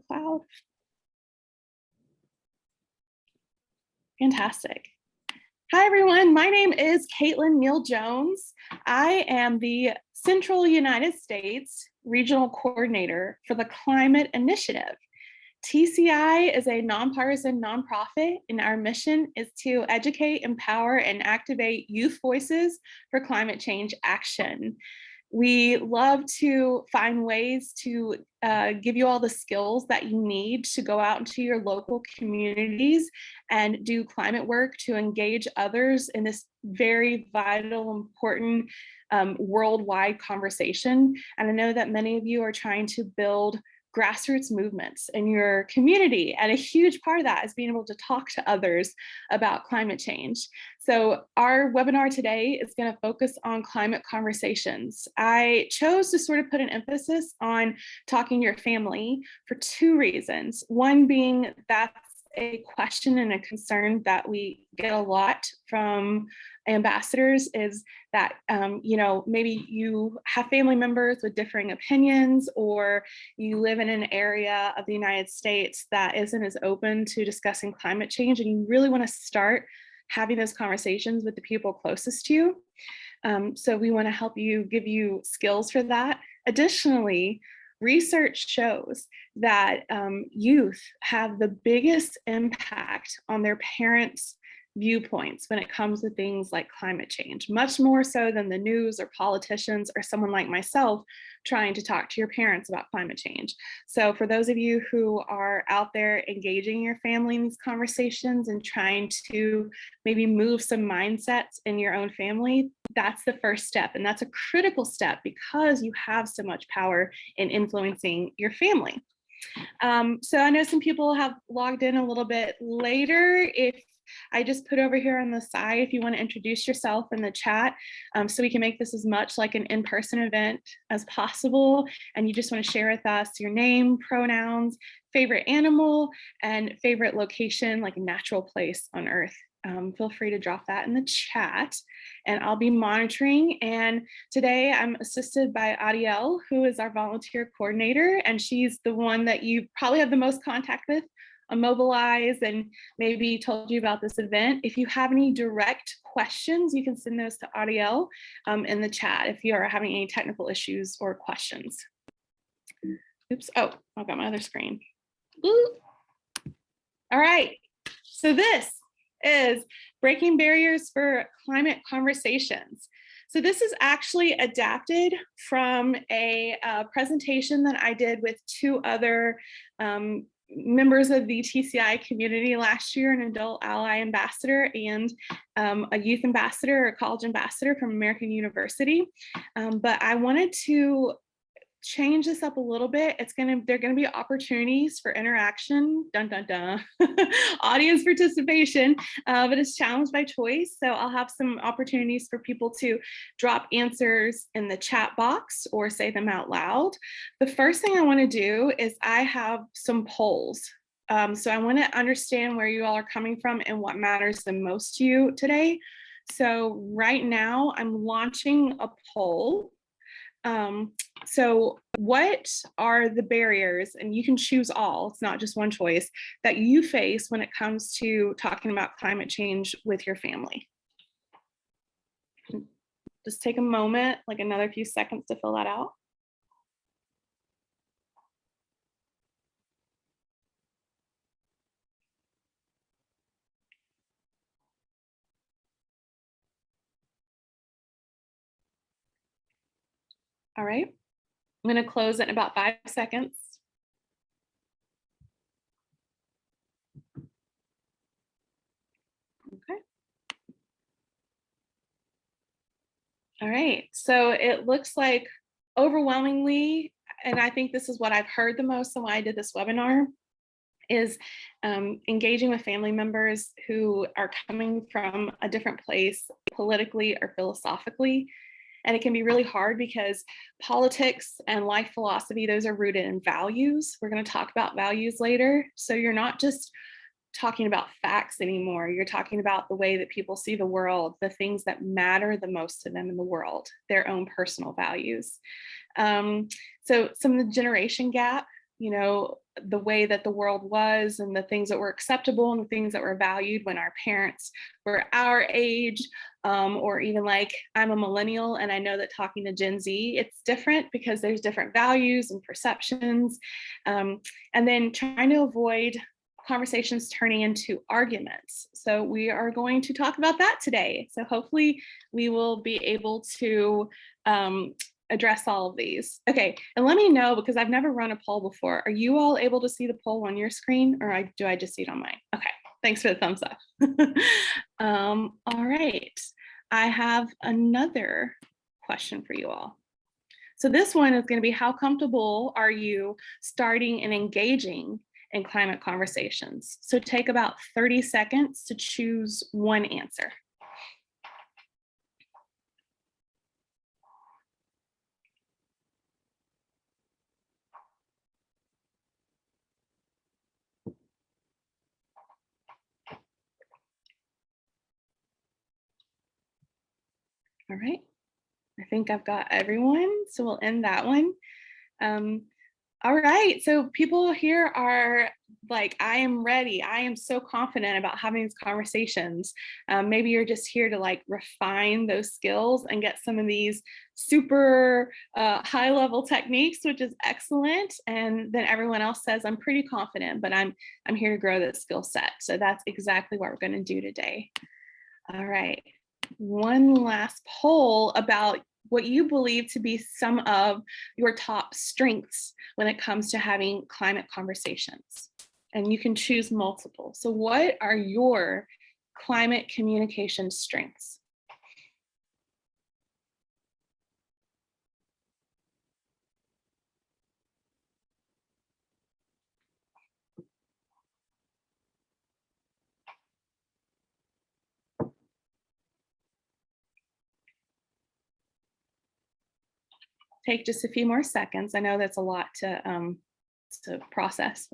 cloud? Fantastic. Hi, everyone. My name is Caitlin Neal-Jones. I am the Central United States Regional Coordinator for the Climate Initiative. TCI is a nonpartisan nonprofit, and our mission is to educate, empower, and activate youth voices for climate change action. We love to find ways to give you all the skills that you need to go out into your local communities and do climate work to engage others in this very vital, important worldwide conversation. And I know that many of you are trying to build grassroots movements in your community. And a huge part of that is being able to talk to others about climate change. So our webinar today is going to focus on climate conversations. I chose to sort of put an emphasis on talking to your family for two reasons. One being that's a question and a concern that we get a lot from ambassadors is that, maybe you have family members with differing opinions, or you live in an area of the United States that isn't as open to discussing climate change, and you really want to start having those conversations with the people closest to you. So we want to help you, give you skills for that. Additionally, research shows that youth have the biggest impact on their parents' viewpoints when it comes to things like climate change, much more so than the news or politicians or someone like myself trying to talk to your parents about climate change. So for those of you who are out there engaging your family in these conversations and trying to maybe move some mindsets in your own family, that's the first step. And that's a critical step because you have so much power in influencing your family. So I know some people have logged in a little bit later. If I just put over here on the side, if you want to introduce yourself in the chat, so we can make this as much like an in-person event as possible. And you just want to share with us your name, pronouns, favorite animal, and favorite location, like a natural place on Earth. Feel free to drop that in the chat and I'll be monitoring. And today I'm assisted by Adiel, who is our volunteer coordinator, and she's the one that you probably have the most contact with on Mobilize and maybe told you about this event. If you have any direct questions, you can send those to Adiel in the chat if you are having any technical issues or questions. Oops, oh, I've got my other screen. Ooh. All right, so this is Breaking Barriers for Climate Conversations. So this is actually adapted from a presentation that I did with two other members of the TCI community last year, an adult ally ambassador and a youth ambassador or college ambassador from American University. But I wanted to change this up a little bit. There are gonna be opportunities for interaction, dun dun dun, audience participation, but it's challenge by choice. So I'll have some opportunities for people to drop answers in the chat box or say them out loud. The first thing I want to do is I have some polls. So I want to understand where you all are coming from and what matters the most to you today. So right now I'm launching a poll. So what are the barriers, and you can choose all, it's not just one choice, that you face when it comes to talking about climate change with your family? Just take a moment, like another few seconds to fill that out. All right, I'm going to close it in about 5 seconds. Okay. All right, so it looks like overwhelmingly, and I think this is what I've heard the most and why I did this webinar, is engaging with family members who are coming from a different place politically or philosophically. And it can be really hard because politics and life philosophy, those are rooted in values. We're going to talk about values later. So you're not just talking about facts anymore. You're talking about the way that people see the world, the things that matter the most to them in the world, their own personal values. So some of the generation gap, the way that the world was and the things that were acceptable and the things that were valued when our parents were our age, or even like I'm a millennial and I know that talking to Gen Z, it's different because there's different values and perceptions. And then trying to avoid conversations turning into arguments. So we are going to talk about that today. So hopefully we will be able to address all of these. Okay, and let me know, because I've never run a poll before. Are you all able to see the poll on your screen, or do I just see it on mine? Okay, thanks for the thumbs up. All right, I have another question for you all. So this one is going to be, how comfortable are you starting and engaging in climate conversations? So take about 30 seconds to choose one answer. All right, I think I've got everyone, so we'll end that one. All right, so people here are like, I am ready. I am so confident about having these conversations. Maybe you're just here to like refine those skills and get some of these super high level techniques, which is excellent. And then everyone else says, I'm pretty confident, but I'm here to grow this skill set. So that's exactly what we're going to do today. All right, one last poll about what you believe to be some of your top strengths when it comes to having climate conversations. And you can choose multiple. So what are your climate communication strengths? Take just a few more seconds. I know that's a lot to process.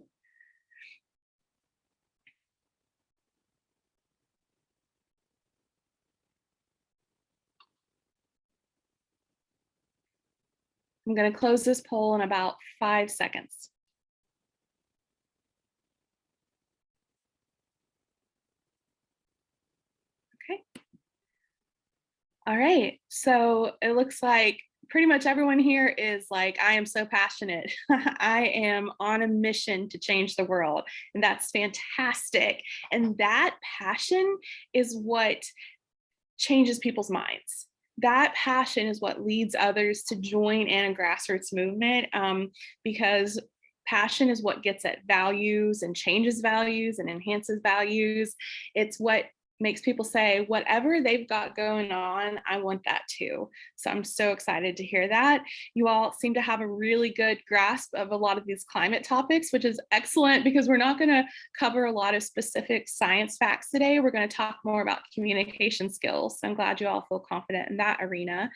I'm going to close this poll in about 5 seconds. Okay. All right, so it looks like pretty much everyone here is like, I am so passionate. I am on a mission to change the world. And that's fantastic. And that passion is what changes people's minds. That passion is what leads others to join in a grassroots movement, because passion is what gets at values and changes values and enhances values. It's what makes people say, whatever they've got going on, I want that too. So I'm so excited to hear that. You all seem to have a really good grasp of a lot of these climate topics, which is excellent, because we're not going to cover a lot of specific science facts today. We're going to talk more about communication skills. So I'm glad you all feel confident in that arena.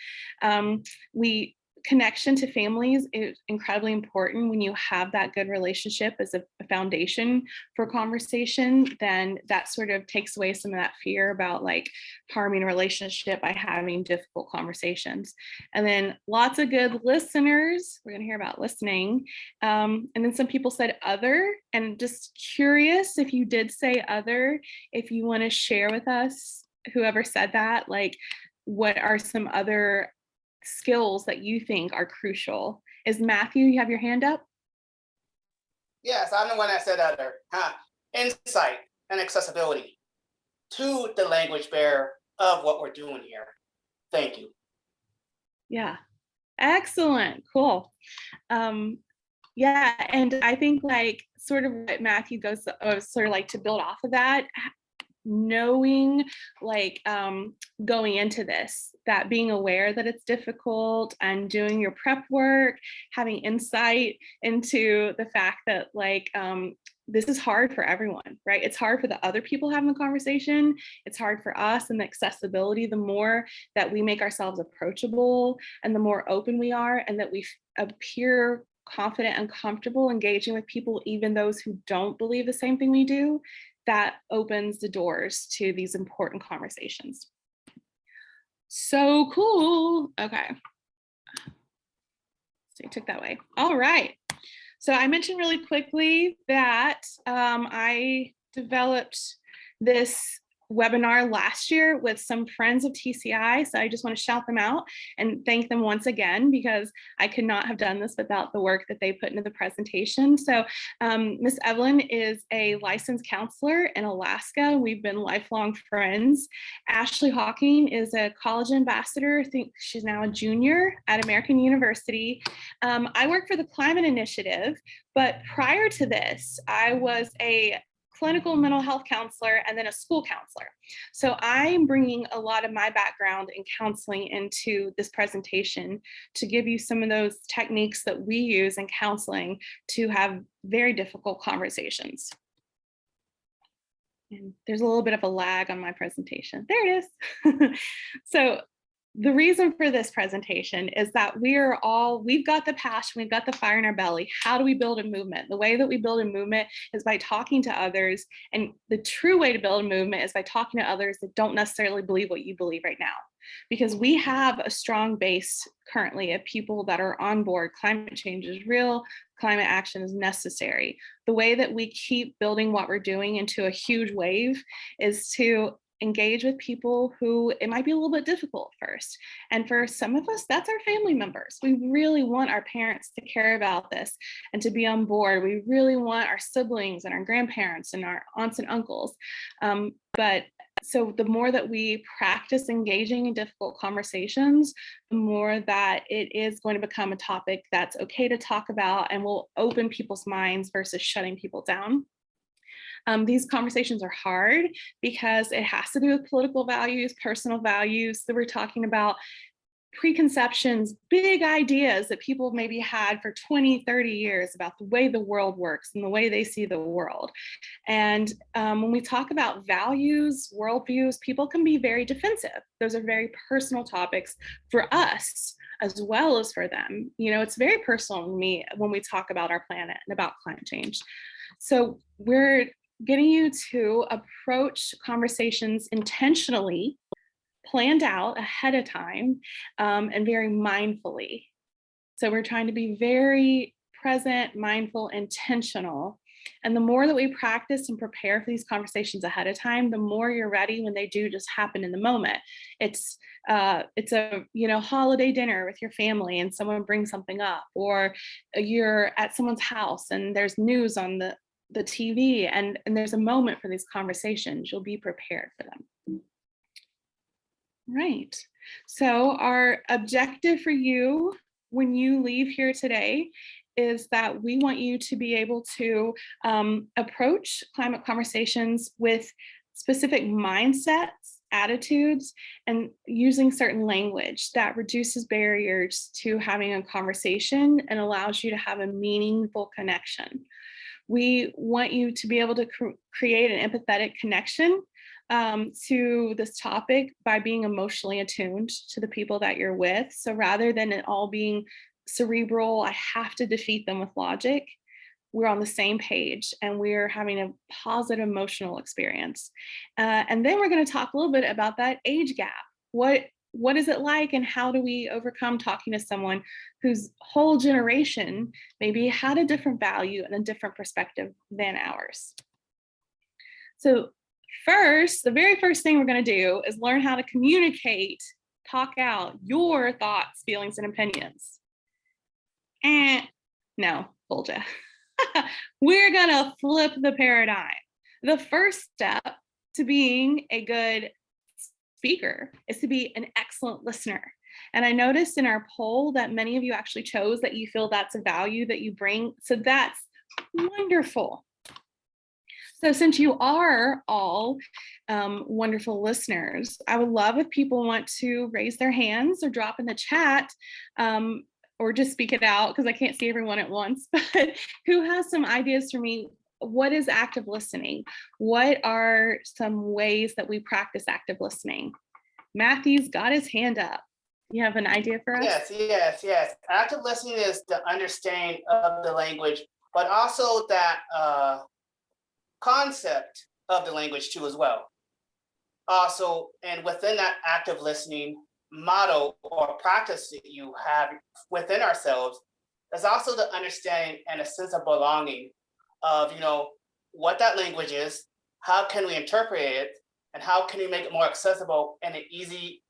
Connection to families is incredibly important. When you have that good relationship as a foundation for conversation, then that sort of takes away some of that fear about like harming a relationship by having difficult conversations. And then lots of good listeners. We're going to hear about listening. And then some people said other, and just curious if you did say other, if you want to share with us, whoever said that, like what are some other skills that you think are crucial? Is Matthew, you have your hand up? Yes, I'm the one that said other. Insight and accessibility to the language bearer of what we're doing here. Thank you. Yeah, excellent, cool. Yeah, and I think like sort of what Matthew goes sort of like to build off of that, knowing like going into this, that being aware that it's difficult and doing your prep work, having insight into the fact that like this is hard for everyone, right? It's hard for the other people having the conversation. It's hard for us, and the accessibility, the more that we make ourselves approachable and the more open we are, and that we appear confident and comfortable engaging with people, even those who don't believe the same thing we do, that opens the doors to these important conversations. So cool. Okay. So you took that way. All right. So I mentioned really quickly that I developed this webinar last year with some friends of TCI. So I just want to shout them out and thank them once again, because I could not have done this without the work that they put into the presentation. So Miss Evelyn is a licensed counselor in Alaska. We've been lifelong friends. Ashley Hawking is a college ambassador. I think she's now a junior at American University. I work for the Climate Initiative, but prior to this, I was a clinical mental health counselor and then a school counselor. So I'm bringing a lot of my background in counseling into this presentation to give you some of those techniques that we use in counseling to have very difficult conversations. And there's a little bit of a lag on my presentation. There it is. So the reason for this presentation is that we've got the passion, we've got the fire in our belly. How do we build a movement? The way that we build a movement is by talking to others. And the true way to build a movement is by talking to others that don't necessarily believe what you believe right now. Because we have a strong base currently of people that are on board. Climate change is real, climate action is necessary. The way that we keep building what we're doing into a huge wave is to engage with people who it might be a little bit difficult first. And for some of us, that's our family members. We really want our parents to care about this and to be on board. We really want our siblings and our grandparents and our aunts and uncles. But so the more that we practice engaging in difficult conversations, the more that it is going to become a topic that's okay to talk about and will open people's minds versus shutting people down. These conversations are hard because it has to do with political values, personal values, that we're talking about preconceptions, big ideas that people maybe had for 20, 30 years about the way the world works and the way they see the world. And when we talk about values, worldviews, people can be very defensive. Those are very personal topics for us as well as for them. You know, it's very personal to me when we talk about our planet and about climate change. So we're getting you to approach conversations intentionally, planned out ahead of time, and very mindfully. So we're trying to be very present, mindful, intentional. And the more that we practice and prepare for these conversations ahead of time, the more you're ready when they do just happen in the moment. It's a holiday dinner with your family and someone brings something up, or you're at someone's house and there's news on the TV and there's a moment for these conversations. You'll be prepared for them. Right. So our objective for you when you leave here today is that we want you to be able to approach climate conversations with specific mindsets, attitudes, and using certain language that reduces barriers to having a conversation and allows you to have a meaningful connection. We want you to be able to create an empathetic connection to this topic by being emotionally attuned to the people that you're with. So rather than it all being cerebral, I have to defeat them with logic, we're on the same page and we're having a positive emotional experience. And then we're going to talk a little bit about that age gap. What is it like and how do we overcome talking to someone whose whole generation maybe had a different value and a different perspective than ours? So first, the very first thing we're going to do is learn how to communicate, talk out your thoughts, feelings, and opinions. And no, told ya. We're going to flip the paradigm. The first step to being a good speaker is to be an excellent listener. And I noticed in our poll that many of you actually chose that you feel that's a value that you bring. So that's wonderful. So since you are all wonderful listeners, I would love if people want to raise their hands or drop in the chat or just speak it out because I can't see everyone at once, but who has some ideas for me? What is active listening? What are some ways that we practice active listening? Matthew's got his hand up. You have an idea for us? Yes. Active listening is the understanding of the language, but also that concept of the language too as well. Also, and within that active listening model or practice that you have within ourselves, There's also the understanding and a sense of belonging of, what that language is, how can we interpret it, and how can we make it more accessible in an easy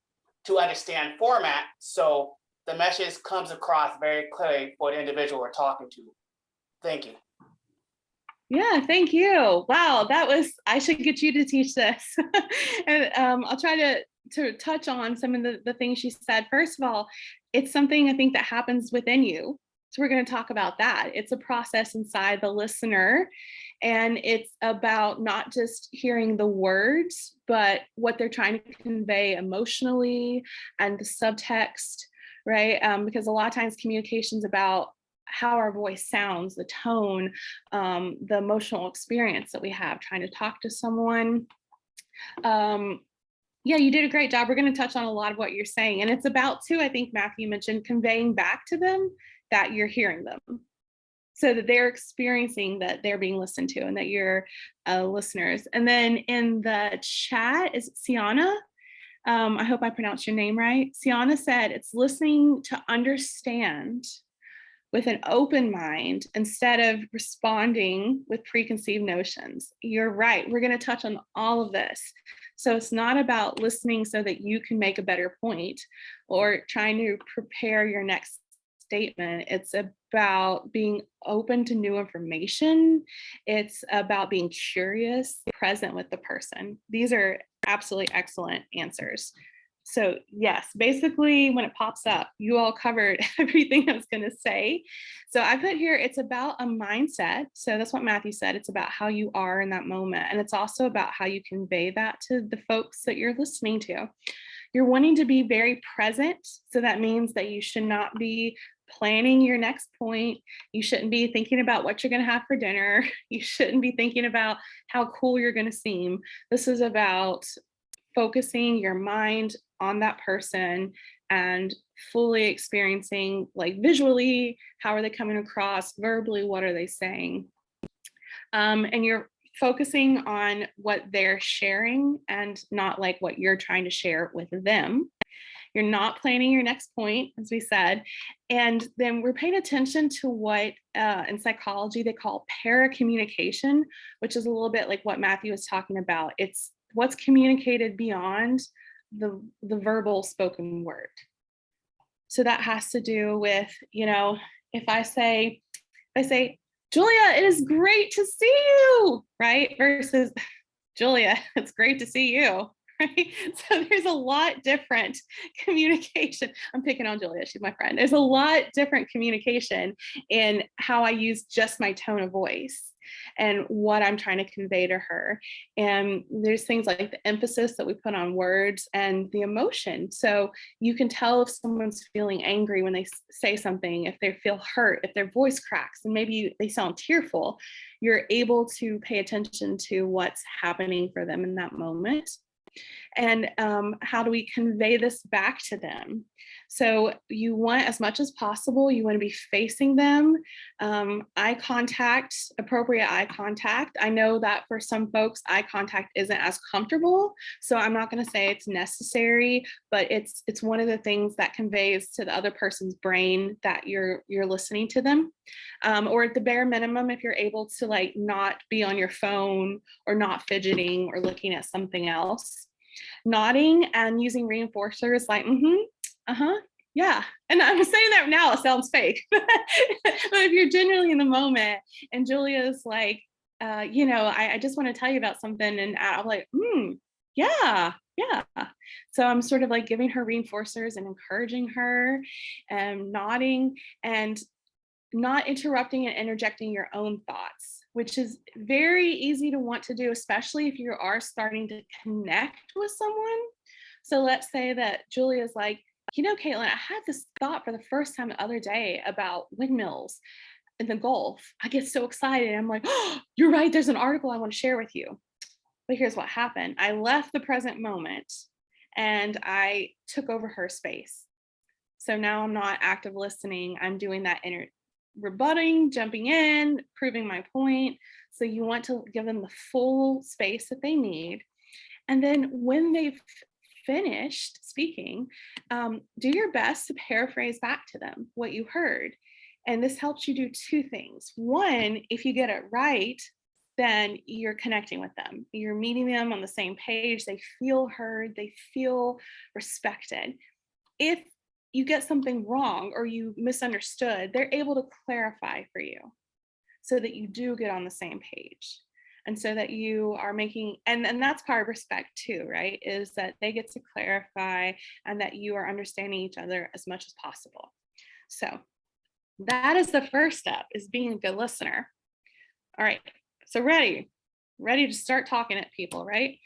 to understand format so the message comes across very clearly for the individual we're talking to. Thank you. Yeah, thank you. Wow, I should get you to teach this. And I'll try to touch on some of the things she said. First of all, it's something I think that happens within you. So we're going to talk about that. It's a process inside the listener, and it's about not just hearing the words, but what they're trying to convey emotionally and the subtext, right? Because a lot of times communication is about how our voice sounds, the tone, the emotional experience that we have trying to talk to someone. Yeah, you did a great job. We're going to touch on a lot of what you're saying. And it's about, too, I think Matthew mentioned, conveying back to them that you're hearing them so that they're experiencing that they're being listened to and that you're listeners. And then in the chat, is it Sienna? I hope I pronounced your name right. Sienna said it's listening to understand with an open mind instead of responding with preconceived notions. You're right. We're going to touch on all of this. So it's not about listening so that you can make a better point or trying to prepare your next statement. It's about being open to new information. It's about being curious, present with the person. These are absolutely excellent answers. So yes, basically when it pops up, you all covered everything I was going to say. So I put here, it's about a mindset. So that's what Matthew said. It's about how you are in that moment. And it's also about how you convey that to the folks that you're listening to. You're wanting to be very present. So that means that you should not be planning your next point. You shouldn't be thinking about what you're going to have for dinner. You shouldn't be thinking about how cool you're going to seem. This is about focusing your mind on that person and fully experiencing, like visually, how are they coming across, verbally, what are they saying? And you're focusing on what they're sharing and not like what you're trying to share with them. You're not planning your next point, as we said. And then we're paying attention to what in psychology they call paracommunication, which is a little bit like what Matthew was talking about. It's what's communicated beyond the verbal spoken word. So that has to do with, if I say, Julia, it is great to see you, right? Versus, Julia, it's great to see you. Right? So there's a lot different communication. I'm picking on Julia, she's my friend. There's a lot different communication in how I use just my tone of voice and what I'm trying to convey to her. And there's things like the emphasis that we put on words and the emotion. So you can tell if someone's feeling angry when they say something, if they feel hurt, if their voice cracks, and maybe they sound tearful. You're able to pay attention to what's happening for them in that moment. And how do we convey this back to them? So you want, as much as possible, you want to be facing them. Eye contact, appropriate eye contact. I know that for some folks, eye contact isn't as comfortable. So I'm not going to say it's necessary, but it's one of the things that conveys to the other person's brain that you're listening to them. Or at the bare minimum, if you're able to like not be on your phone or not fidgeting or looking at something else. Nodding and using reinforcers like, yeah. And I'm saying that now, it sounds fake. But if you're genuinely in the moment and Julia's like, I just want to tell you about something. And I'm like, yeah. So I'm sort of like giving her reinforcers and encouraging her and nodding and not interrupting and interjecting your own thoughts, which is very easy to want to do, especially if you are starting to connect with someone. So let's say that Julia's like, Caitlin, I had this thought for the first time the other day about windmills in the Gulf. I get so excited. I'm like, oh, you're right. There's an article I want to share with you. But here's what happened. I left the present moment and I took over her space. So now I'm not active listening. I'm doing that rebutting, jumping in, proving my point. So you want to give them the full space that they need. And then when they've finished speaking, do your best to paraphrase back to them what you heard. And this helps you do two things. One, if you get it right, then you're connecting with them. You're meeting them on the same page. They feel heard, they feel respected. If you get something wrong or you misunderstood, they're able to clarify for you so that you do get on the same page. And so that you are making, and that's part of respect too, right? Is that they get to clarify and that you are understanding each other as much as possible. So that is the first step, is being a good listener. All right, so ready to start talking at people, right?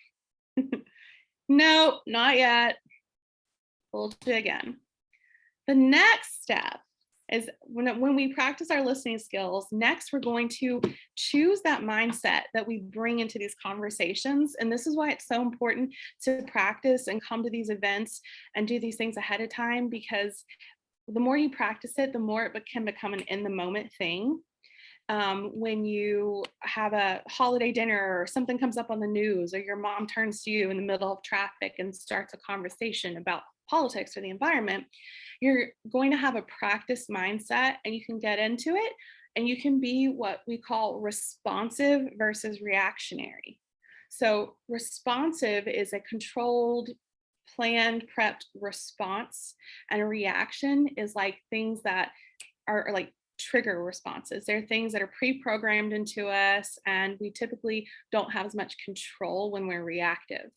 No, not yet. Hold you again. The next step is when we practice our listening skills, next we're going to choose that mindset that we bring into these conversations. And this is why it's so important to practice and come to these events and do these things ahead of time, because the more you practice it, the more it can become an in the moment thing. When you have a holiday dinner or something comes up on the news, or your mom turns to you in the middle of traffic and starts a conversation about politics or the environment, you're going to have a practice mindset and you can get into it and you can be what we call responsive versus reactionary. So responsive is a controlled, planned, prepped response, and a reaction is like things that are like trigger responses. They're things that are pre-programmed into us, and we typically don't have as much control when we're reactive.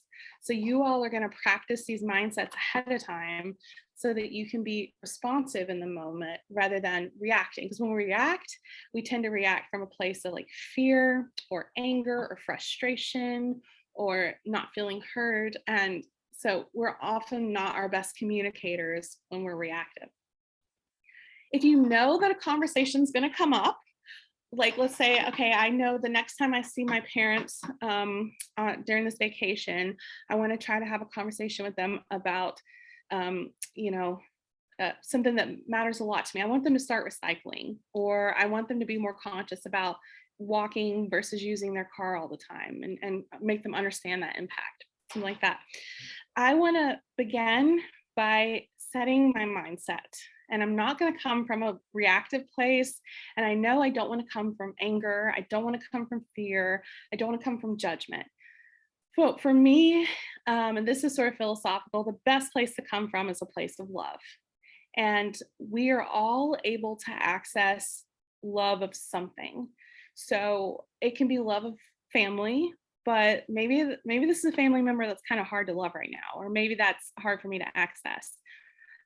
So you all are going to practice these mindsets ahead of time so that you can be responsive in the moment rather than reacting. Because when we react, we tend to react from a place of like fear or anger or frustration or not feeling heard. And so we're often not our best communicators when we're reactive. If you know that a conversation is going to come up, like let's say, okay, I know the next time I see my parents during this vacation, I want to try to have a conversation with them about, something that matters a lot to me. I want them to start recycling, or I want them to be more conscious about walking versus using their car all the time, and make them understand that impact, something like that. I want to begin by setting my mindset. And I'm not going to come from a reactive place. And I know I don't want to come from anger. I don't want to come from fear. I don't want to come from judgment. So for me, and this is sort of philosophical, the best place to come from is a place of love. And we are all able to access love of something. So it can be love of family, but maybe this is a family member that's kind of hard to love right now, or maybe that's hard for me to access.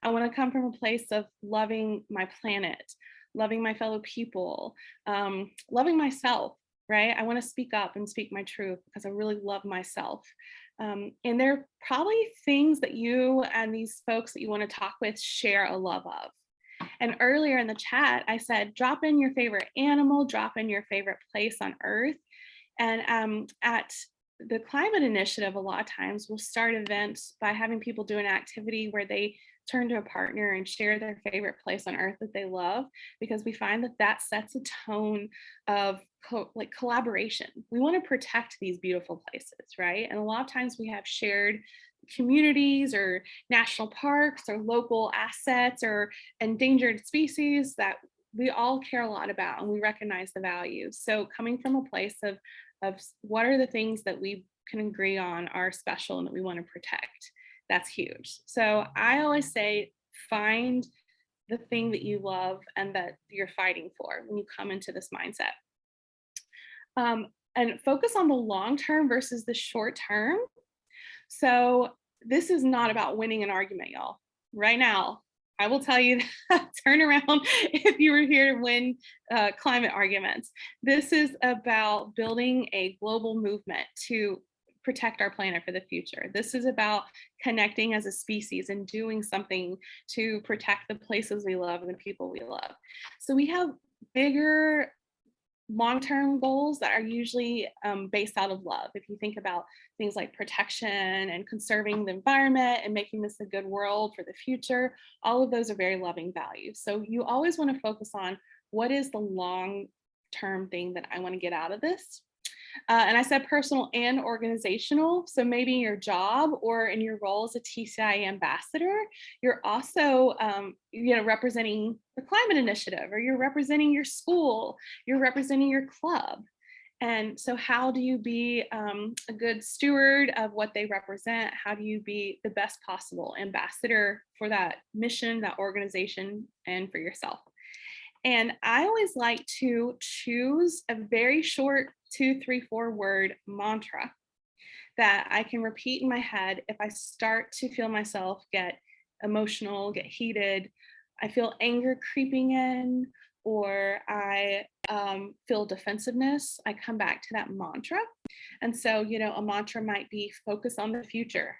I want to come from a place of loving my planet, loving my fellow people, loving myself, right? I want to speak up and speak my truth because I really love myself. And there are probably things that you and these folks that you want to talk with share a love of. And earlier in the chat, I said, drop in your favorite animal, drop in your favorite place on Earth. And at the Climate Initiative, a lot of times we'll start events by having people do an activity where they turn to a partner and share their favorite place on Earth that they love, because we find that that sets a tone of collaboration. We want to protect these beautiful places, right? And a lot of times we have shared communities or national parks or local assets or endangered species that we all care a lot about and we recognize the value. So coming from a place of what are the things that we can agree on are special and that we want to protect, that's huge. So I always say, find the thing that you love and that you're fighting for when you come into this mindset. And focus on the long term versus the short term. So this is not about winning an argument, y'all. Right now, I will tell you that turn around if you were here to win climate arguments. This is about building a global movement to protect our planet for the future. This is about connecting as a species and doing something to protect the places we love and the people we love. So we have bigger long-term goals that are usually based out of love. If you think about things like protection and conserving the environment and making this a good world for the future, all of those are very loving values. So you always want to focus on what is the long-term thing that I want to get out of this. And I said personal and organizational. So maybe in your job or in your role as a TCI ambassador, you're also, representing the climate initiative, or you're representing your school, you're representing your club. And so, how do you be a good steward of what they represent? How do you be the best possible ambassador for that mission, that organization, and for yourself? And I always like to choose a very short 2, 3, 4 word mantra that I can repeat in my head if I start to feel myself get emotional, get heated, I feel anger creeping in, or I feel defensiveness. I come back to that mantra. And so, a mantra might be focus on the future.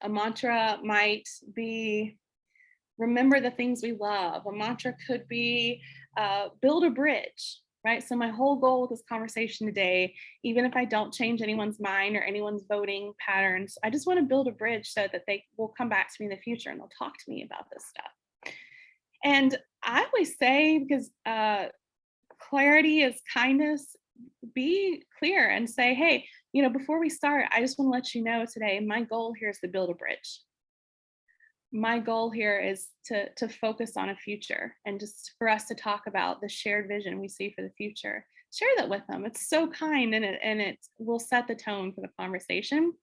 A mantra might be remember the things we love. A mantra could be build a bridge, right? So, my whole goal with this conversation today, even if I don't change anyone's mind or anyone's voting patterns, I just want to build a bridge so that they will come back to me in the future and they'll talk to me about this stuff. And I always say, because clarity is kindness, be clear and say, hey, before we start, I just want to let you know today, my goal here is to build a bridge. My goal here is to focus on a future, and just for us to talk about the shared vision we see for the future. Share that with them. It's so kind, and it will set the tone for the conversation.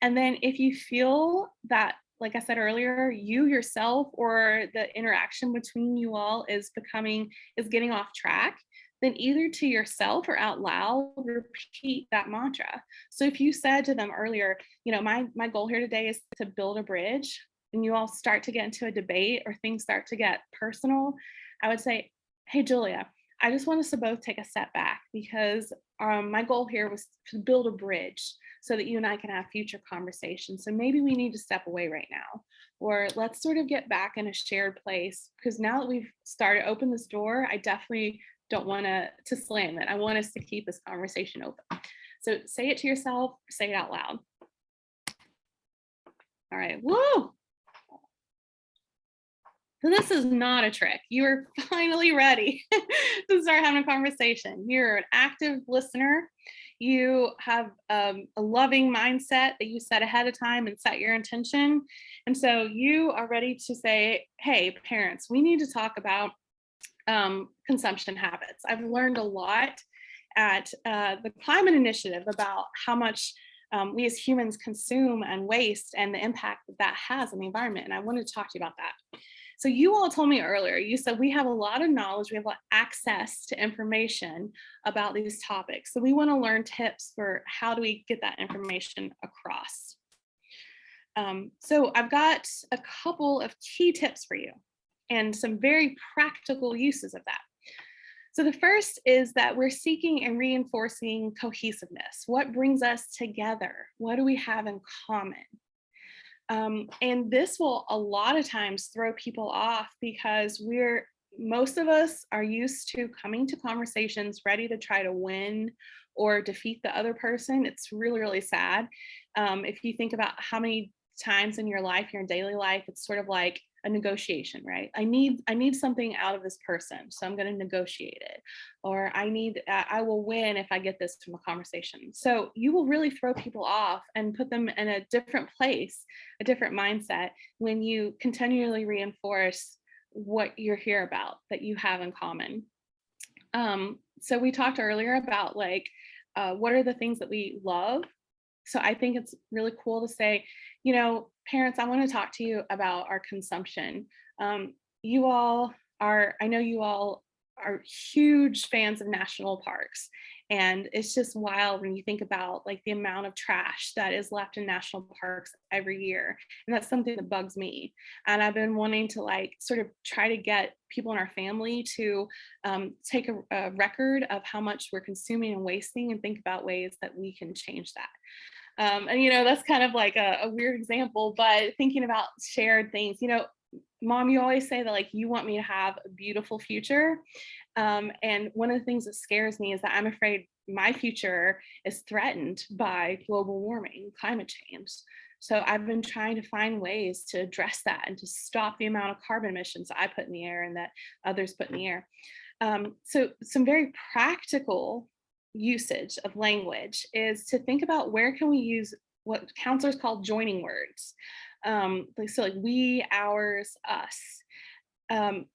And then if you feel that, like I said earlier, you yourself or the interaction between you all is getting off track, then either to yourself or out loud, repeat that mantra. So if you said to them earlier, my goal here today is to build a bridge, and you all start to get into a debate or things start to get personal, I would say, hey, Julia, I just want us to both take a step back, because my goal here was to build a bridge so that you and I can have future conversations. So maybe we need to step away right now, or let's sort of get back in a shared place, because now that we've started open this door, I definitely don't want to slam it. I want us to keep this conversation open. So say it to yourself, say it out loud. All right, woo! So this is not a trick. You are finally ready to start having a conversation. You're an active listener. You have a loving mindset that you set ahead of time and set your intention. And so you are ready to say, hey, parents, we need to talk about consumption habits. I've learned a lot at the Climate Initiative about how much we as humans consume and waste, and the impact that has on the environment. And I wanted to talk to you about that. So you all told me earlier, you said we have a lot of knowledge, we have a lot of access to information about these topics. So we want to learn tips for how do we get that information across. So I've got a couple of key tips for you and some very practical uses of that. So the first is that we're seeking and reinforcing cohesiveness. What brings us together? What do we have in common? And this will a lot of times throw people off, because most of us are used to coming to conversations ready to try to win or defeat the other person. It's really, really sad. If you think about how many times in your life, your daily life, it's sort of like a negotiation, right? I need something out of this person, so I'm going to negotiate it, or I will win if I get this from a conversation. So you will really throw people off and put them in a different place, a different mindset, when you continually reinforce what you're here about, that you have in common. So we talked earlier about what are the things that we love. So I think it's really cool to say, parents, I want to talk to you about our consumption. I know you all are huge fans of national parks. And it's just wild when you think about the amount of trash that is left in national parks every year. And that's something that bugs me. And I've been wanting to sort of try to get people in our family to take a record of how much we're consuming and wasting, and think about ways that we can change that. And that's kind of like a weird example, but thinking about shared things, Mom, you always say that you want me to have a beautiful future. And one of the things that scares me is that I'm afraid my future is threatened by global warming, climate change. So I've been trying to find ways to address that and to stop the amount of carbon emissions I put in the air and that others put in the air. So some very practical usage of language is to think about where can we use what counselors call joining words. So like we, ours, us.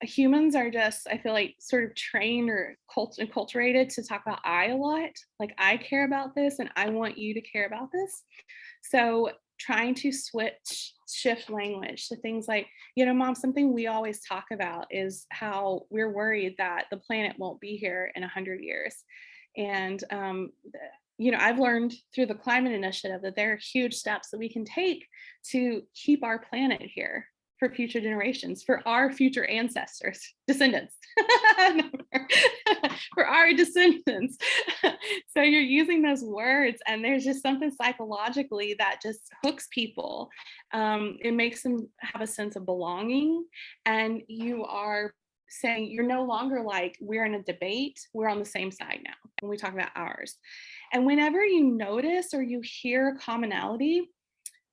Humans are just, I feel like, sort of trained or enculturated to talk about I a lot. Like I care about this and I want you to care about this. So trying to shift language to things like, mom, something we always talk about is how we're worried that the planet won't be here in 100 years. And, I've learned through the climate initiative that there are huge steps that we can take to keep our planet here for future generations, for our future ancestors, descendants, for our descendants. So you're using those words, and there's just something psychologically that just hooks people. It makes them have a sense of belonging, and you are saying you're no longer like we're in a debate, we're on the same side now when we talk about ours. And whenever you notice or you hear a commonality,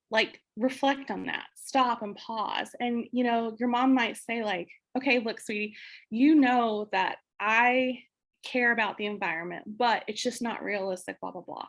like reflect on that, stop and pause. And your mom might say like, okay, look, sweetie, that I care about the environment, but it's just not realistic, blah, blah, blah.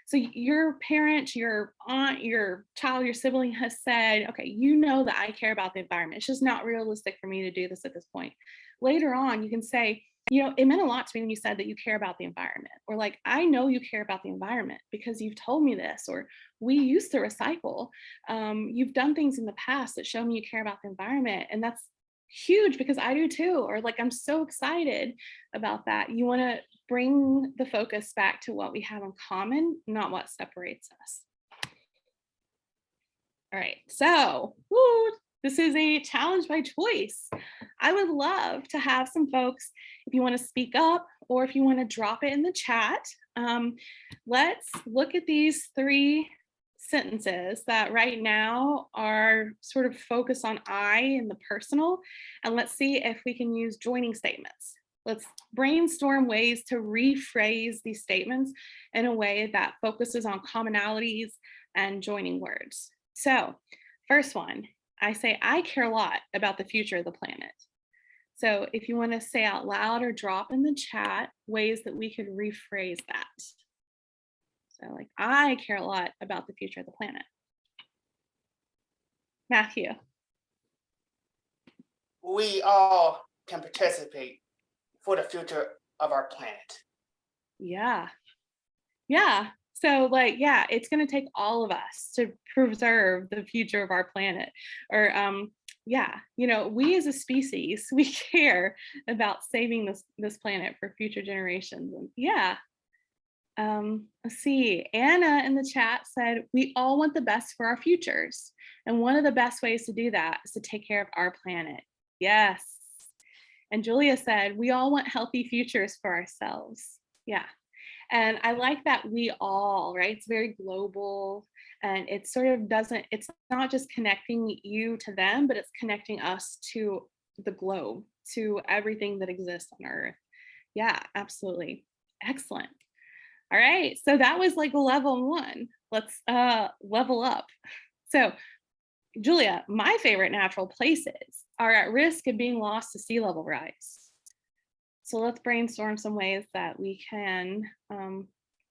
So your parent, your aunt, your child, your sibling has said, okay, that I care about the environment. It's just not realistic for me to do this at this point. Later on, you can say, it meant a lot to me when you said that you care about the environment, or like, I know you care about the environment because you've told me this, or we used to recycle. You've done things in the past that show me you care about the environment. And that's huge because I do too. Or like, I'm so excited about that. You want to bring the focus back to what we have in common, not what separates us. All right, so this is a challenge by choice. I would love to have some folks, if you want to speak up or if you want to drop it in the chat. Let's look at these 3 sentences that right now are sort of focused on I and the personal, and let's see if we can use joining statements. Let's brainstorm ways to rephrase these statements in a way that focuses on commonalities and joining words. So, first one, I say, I care a lot about the future of the planet. So if you want to say out loud or drop in the chat ways that we could rephrase that. So like, I care a lot about the future of the planet. Matthew. We all can participate for the future of our planet. Yeah. Yeah. So like, yeah, it's going to take all of us to preserve the future of our planet. Or we as a species, we care about saving this planet for future generations. And yeah. Let's see. Anna in the chat said, we all want the best for our futures. And one of the best ways to do that is to take care of our planet. Yes. And Julia said, we all want healthy futures for ourselves. Yeah. And I like that we all, right? It's very global, and it sort of it's not just connecting you to them, but it's connecting us to the globe, to everything that exists on Earth. Yeah, absolutely. Excellent. All right, so that was like level 1. Let's level up. So Julia, my favorite natural places are at risk of being lost to sea level rise. So let's brainstorm some ways that we can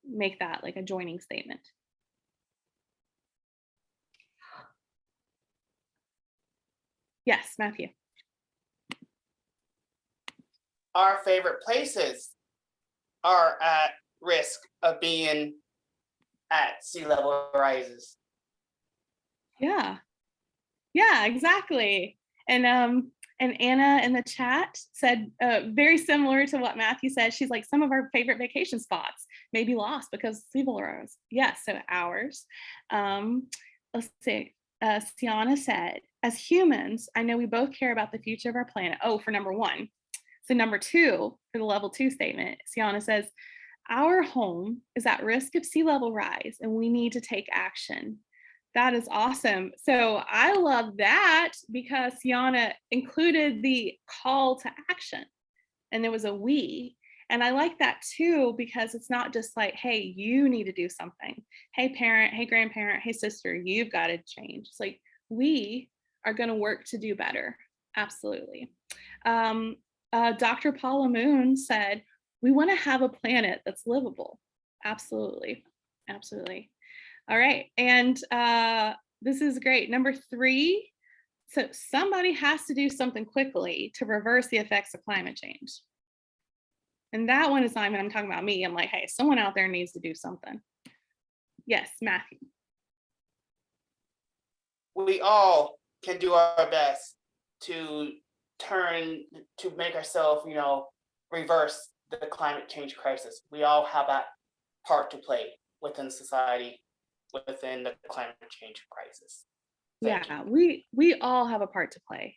make that like a joining statement. Yes, Matthew. Our favorite places are at risk of being at sea level rises. Yeah, exactly. And Anna in the chat said very similar to what Matthew said. She's like, some of our favorite vacation spots may be lost because sea level rise. Yes, so ours. Let's see. Sienna said, as humans, I know we both care about the future of our planet. Oh, for number 1. So number 2, for the level 2 statement, Sienna says, our home is at risk of sea level rise and we need to take action. That is awesome. So I love that because Sienna included the call to action, and there was a we. And I like that too, because it's not just like, hey, you need to do something. Hey, parent, hey, grandparent, hey, sister, you've got to change. It's like, we are going to work to do better. Absolutely. Dr. Paula Moon said, We want to have a planet that's livable. Absolutely. Absolutely. All right. And this is great. Number 3. So somebody has to do something quickly to reverse the effects of climate change. And that one is not even, I'm talking about me. I'm like, hey, someone out there needs to do something. Yes, Matthew. We all can do our best to make ourselves, reverse the climate change crisis. We all have that part to play within society, within the climate change crisis. Thank you. Yeah, we all have a part to play.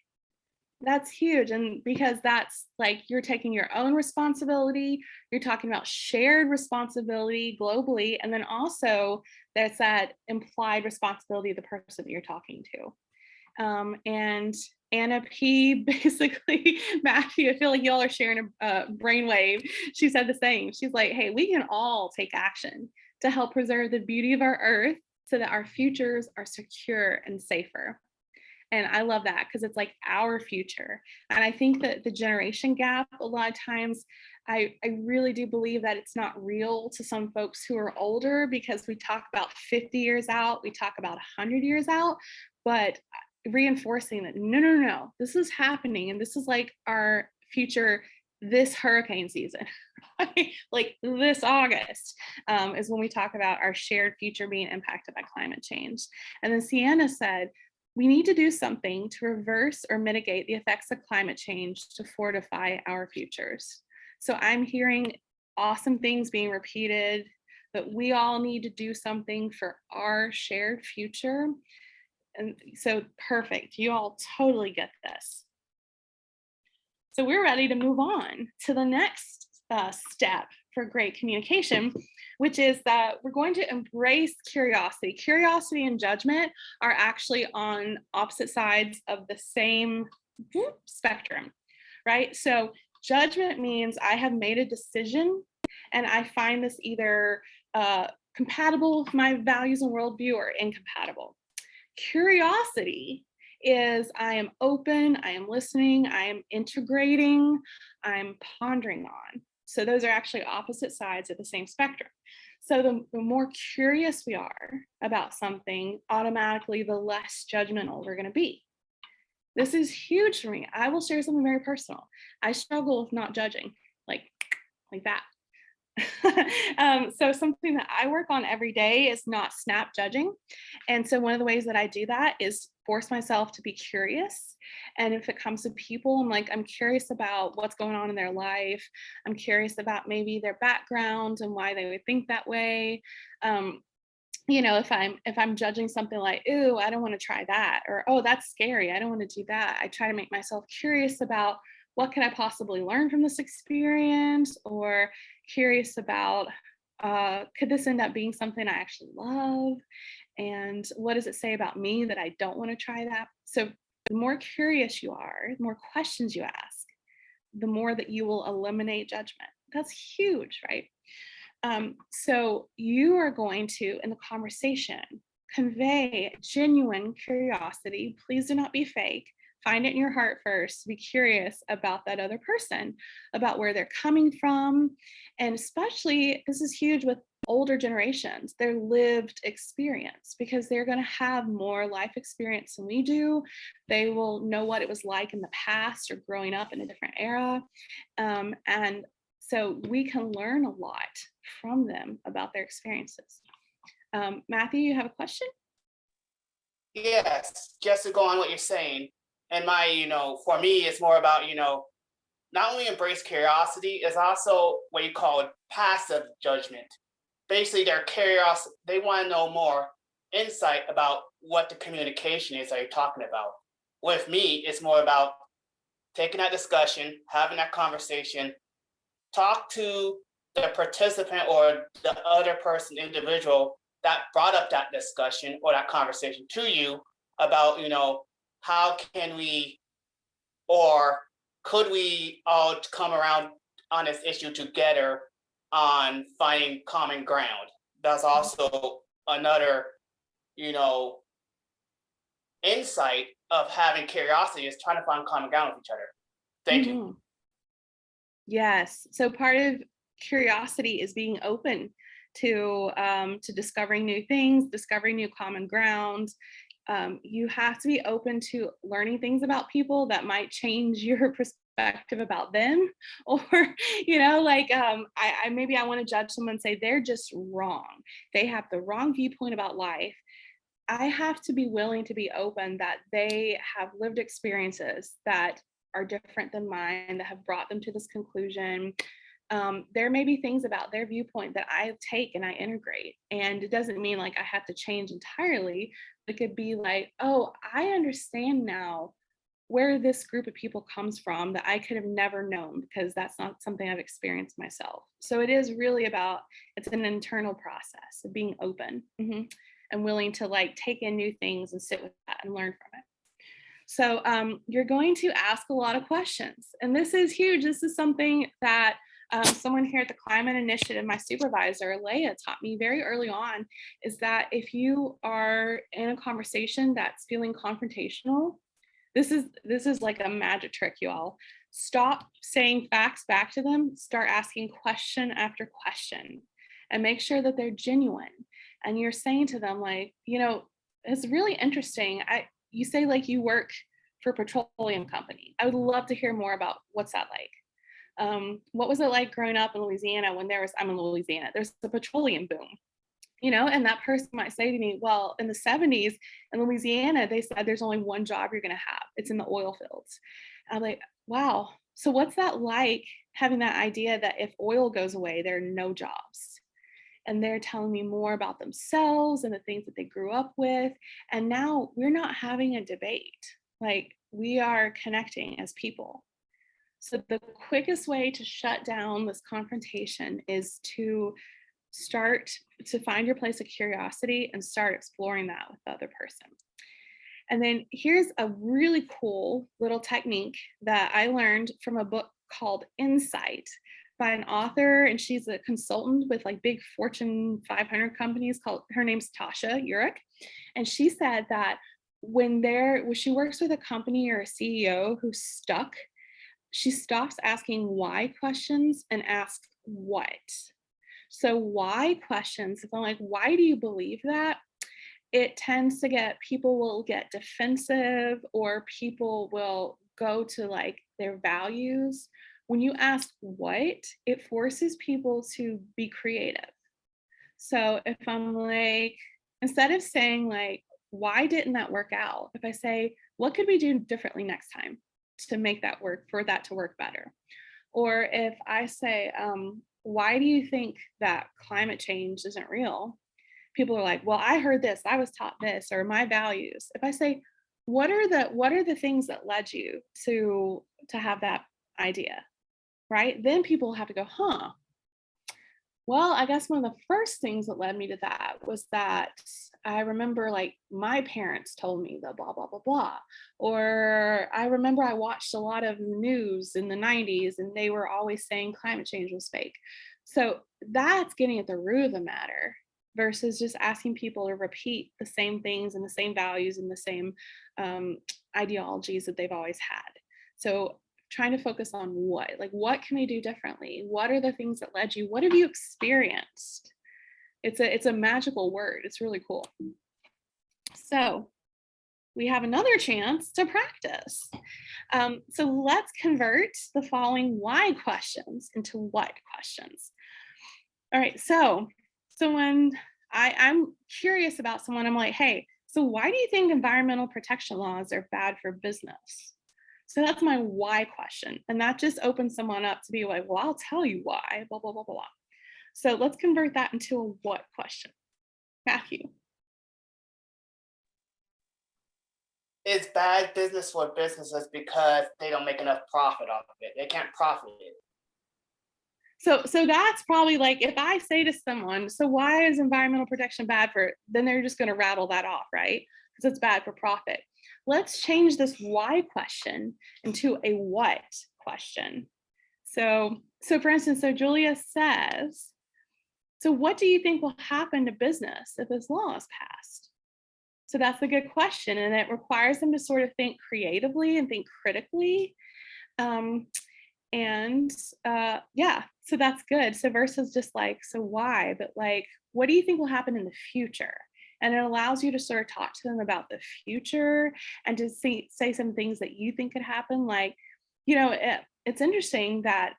That's huge. And because that's like you're taking your own responsibility, you're talking about shared responsibility globally. And then also there's that implied responsibility of the person that you're talking to. And Anna P basically, Matthew, I feel like y'all are sharing a brainwave. She said the same. She's like, hey, we can all take action to help preserve the beauty of our earth so that our futures are secure and safer. And I love that because it's like our future. And I think that the generation gap, a lot of times, I really do believe that it's not real to some folks who are older because we talk about 50 years out, we talk about 100 years out, but reinforcing that no, this is happening and this is like our future this hurricane season. Like this August is when we talk about our shared future being impacted by climate change. And then Sienna said, we need to do something to reverse or mitigate the effects of climate change to fortify our futures. So I'm hearing awesome things being repeated, that we all need to do something for our shared future. And so perfect, you all totally get this. So we're ready to move on to the next step for great communication, which is that we're going to embrace curiosity. Curiosity and judgment are actually on opposite sides of the same spectrum, right? So judgment means I have made a decision and I find this either compatible with my values and worldview or incompatible. Curiosity is I am open, I am listening, I am integrating, I'm pondering on. So those are actually opposite sides of the same spectrum. So the more curious we are about something, automatically the less judgmental we're going to be. This is huge for me. I will share something very personal. I struggle with not judging, like that. So something that I work on every day is not snap judging. And so one of the ways that I do that is force myself to be curious. And if it comes to people, I'm curious about what's going on in their life. I'm curious about maybe their background and why they would think that way. If I'm judging something like, ooh, I don't want to try that, or oh, that's scary, I don't want to do that, I try to make myself curious about what can I possibly learn from this experience, or curious about could this end up being something I actually love, and what does it say about me that I don't want to try that. So the more curious you are, the more questions you ask, the more that you will eliminate judgment. That's huge, right? So you are going to, in the conversation, convey genuine curiosity. Please do not be fake. Find it in your heart first. Be curious about that other person, about where they're coming from. And especially, this is huge with older generations, their lived experience, because they're going to have more life experience than we do. They will know what it was like in the past or growing up in a different era. And so we can learn a lot from them about their experiences. Matthew, you have a question? Yes, just to go on what you're saying. And for me, it's more about, not only embrace curiosity, it's also what you call passive judgment. Basically, they're curious, they want to know more insight about what the communication is that you're talking about. With me, it's more about taking that discussion, having that conversation, talk to the participant or the other person, individual that brought up that discussion or that conversation to you about, how can we or could we all come around on this issue together on finding common ground. That's also another, insight of having curiosity is trying to find common ground with each other. Thank you. Yes. So part of curiosity is being open to discovering new things, discovering new common ground. You have to be open to learning things about people that might change your perspective about them, or I maybe I want to judge someone and say they're just wrong. They have the wrong viewpoint about life. I have to be willing to be open that they have lived experiences that are different than mine, that have brought them to this conclusion. There may be things about their viewpoint that I take and I integrate. And it doesn't mean like I have to change entirely. It could be like, oh, I understand now where this group of people comes from that I could have never known because that's not something I've experienced myself. So it is really about, it's an internal process of being open, and willing to like take in new things and sit with that and learn from it. So you're going to ask a lot of questions. And this is huge. This is something that someone here at the Climate Initiative, my supervisor, Leah, taught me very early on, is that if you are in a conversation that's feeling confrontational, this is like a magic trick, you all. Stop saying facts back to them. Start asking question after question and make sure that they're genuine. And you're saying to them, like, it's really interesting. You say like you work for a petroleum company. I would love to hear more about what's that like. What was it like growing up in Louisiana when I'm in Louisiana, there's the petroleum boom, and that person might say to me, well, in the 70s in Louisiana, they said there's only one job you're going to have. It's in the oil fields. I'm like, wow. So what's that like, having that idea that if oil goes away, there are no jobs? And they're telling me more about themselves and the things that they grew up with. And now we're not having a debate. Like, we are connecting as people. So the quickest way to shut down this confrontation is to start to find your place of curiosity and start exploring that with the other person. And then here's a really cool little technique that I learned from a book called Insight by an author, and she's a consultant with like big Fortune 500 companies. Her name's Tasha Eurich. And she said that when she works with a company or a CEO who's stuck, she stops asking why questions and asks what. So why questions, if I'm like, why do you believe that? It tends to people will get defensive, or people will go to like their values. When you ask what, it forces people to be creative. So if I'm like, instead of saying like, why didn't that work out? If I say, what could we do differently next time to make that work, for that to work better? Or if I say, why do you think that climate change isn't real? People are like, well, I heard this, I was taught this, or my values. If I say, what are the things that led you to have that idea? Right? Then people have to go, well, I guess one of the first things that led me to that was that I remember like my parents told me the blah, blah, blah, blah. Or I remember I watched a lot of news in the 90s and they were always saying climate change was fake. So that's getting at the root of the matter versus just asking people to repeat the same things and the same values and the same ideologies that they've always had. So trying to focus on what can we do differently? What are the things that led you? What have you experienced? It's a magical word. It's really cool. So we have another chance to practice. So let's convert the following why questions into what questions. All right, so when I'm curious about someone, I'm like, hey, so why do you think environmental protection laws are bad for business? So that's my why question. And that just opens someone up to be like, well, I'll tell you why, blah, blah, blah, blah, blah. So let's convert that into a what question. Matthew. It's bad business for businesses because they don't make enough profit off of it. They can't profit it. So that's probably like, if I say to someone, so why is environmental protection bad for, then they're just going to rattle that off, right? Because it's bad for profit. Let's change this why question into a what question. So for instance, so Julia says, so what do you think will happen to business if this law is passed? So that's a good question. And it requires them to sort of think creatively and think critically. And yeah, so that's good. So versus just like, so why, but like, what do you think will happen in the future? And it allows you to sort of talk to them about the future and to say some things that you think could happen. Like, it's interesting that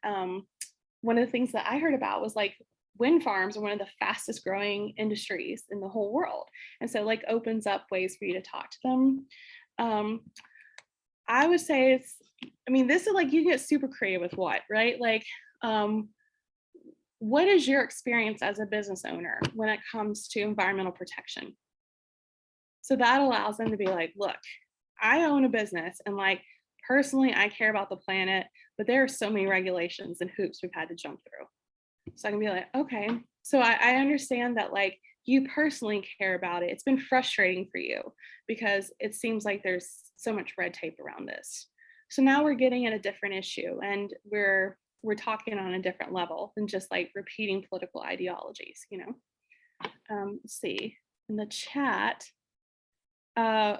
one of the things that I heard about was like wind farms are one of the fastest growing industries in the whole world. And so like opens up ways for you to talk to them. Um, I would say this is like you can get super creative with what, right? Like, um, what is your experience as a business owner when it comes to environmental protection? So that allows them to be like, look, I own a business and like personally, I care about the planet, but there are so many regulations and hoops we've had to jump through. So I can be like, okay, so I understand that like you personally care about it. It's been frustrating for you because it seems like there's so much red tape around this. So now we're getting at a different issue and we're talking on a different level than just like repeating political ideologies, let's see in the chat. Uh,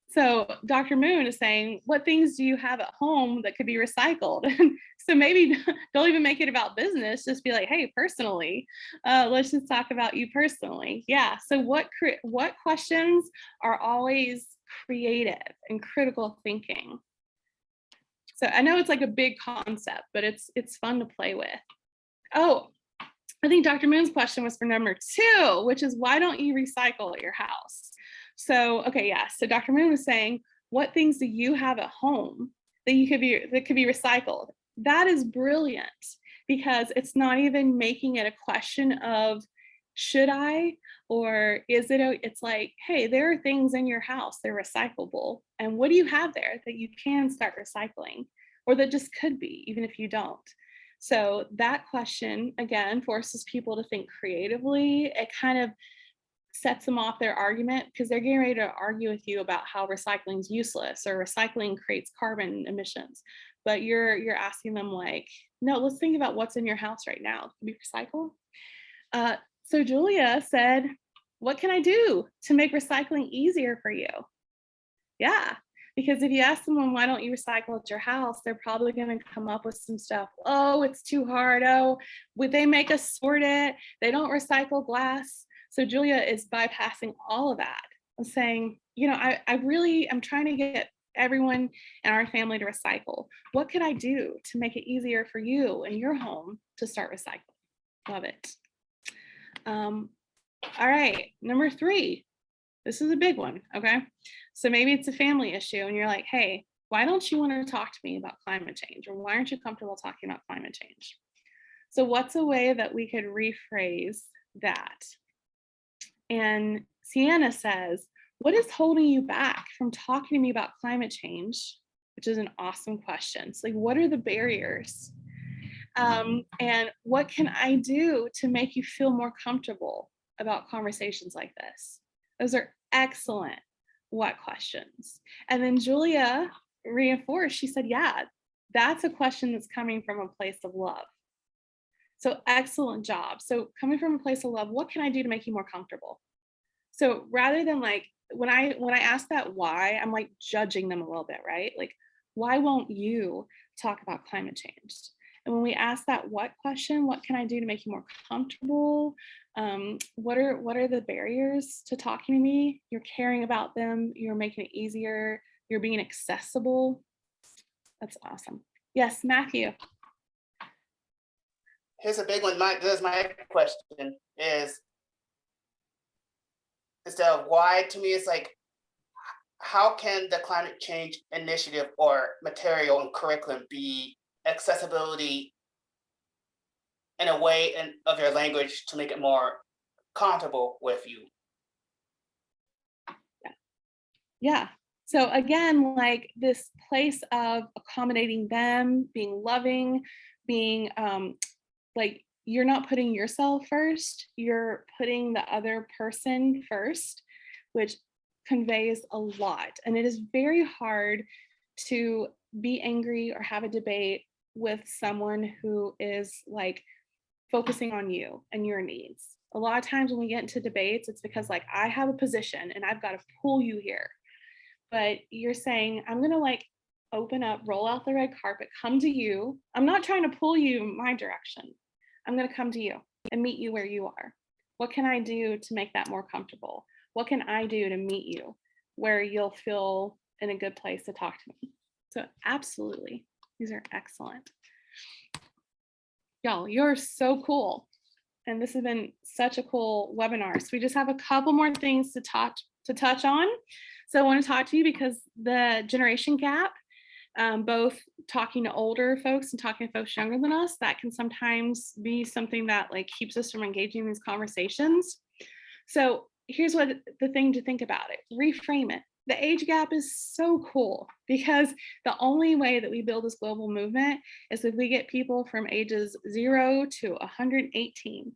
so Dr. Moon is saying, what things do you have at home that could be recycled? So maybe don't even make it about business. Just be like, hey, personally, let's just talk about you personally. Yeah. So what questions are always creative and critical thinking? So I know it's like a big concept, but it's fun to play with. Oh, I think Dr. Moon's question was for number 2, which is why don't you recycle at your house? So, okay, yeah. So Dr. Moon was saying, what things do you have at home that could be recycled? That is brilliant because it's not even making it a question of should I or is it it's like, hey, there are things in your house, they're recyclable. And what do you have there that you can start recycling or that just could be, even if you don't? So that question, again, forces people to think creatively. It kind of sets them off their argument because they're getting ready to argue with you about how recycling is useless or recycling creates carbon emissions. But you're asking them like, no, let's think about what's in your house right now. Can be recycled. So Julia said, what can I do to make recycling easier for you? Yeah, because if you ask someone, why don't you recycle at your house, they're probably going to come up with some stuff. Oh, it's too hard. Oh, would they make us sort it? They don't recycle glass. So Julia is bypassing all of that and saying, I'm trying to get everyone in our family to recycle. What could I do to make it easier for you and your home to start recycling? Love it. All right, number 3. This is a big one, okay? So maybe it's a family issue and you're like, hey, why don't you want to talk to me about climate change? Or why aren't you comfortable talking about climate change? So what's a way that we could rephrase that? And Sienna says, what is holding you back from talking to me about climate change? Which is an awesome question. So like, what are the barriers? And what can I do to make you feel more comfortable about conversations like this? Those are excellent what questions. And then Julia reinforced, she said, yeah, that's a question that's coming from a place of love. So excellent job. So coming from a place of love, what can I do to make you more comfortable? So rather than like, when I ask that why, I'm like judging them a little bit, right? Like, why won't you talk about climate change? And when we ask that what question, what can I do to make you more comfortable? What are the barriers to talking to me? You're caring about them. You're making it easier. You're being accessible. That's awesome. Yes, Matthew. Here's a big one. My question is instead of why, to me, it's like, how can the climate change initiative or material and curriculum be accessibility in a way of your language to make it more comfortable with you? Yeah. So again, like this place of accommodating them, being loving, being like you're not putting yourself first, you're putting the other person first, which conveys a lot. And it is very hard to be angry or have a debate with someone who is like focusing on you and your needs. A lot of times when we get into debates, it's because like I have a position and I've got to pull you here. But you're saying, I'm going to like open up, roll out the red carpet, come to you. I'm not trying to pull you my direction. I'm going to come to you and meet you where you are. What can I do to make that more comfortable? What can I do to meet you where you'll feel in a good place to talk to me? So absolutely, these are excellent. Y'all, you're so cool. And this has been such a cool webinar. So we just have a couple more things to touch on. So I want to talk to you because the generation gap, both talking to older folks and talking to folks younger than us, that can sometimes be something that like keeps us from engaging in these conversations. So here's what the thing to think about it, reframe it. The age gap is so cool because the only way that we build this global movement is if we get people from ages 0 to 118.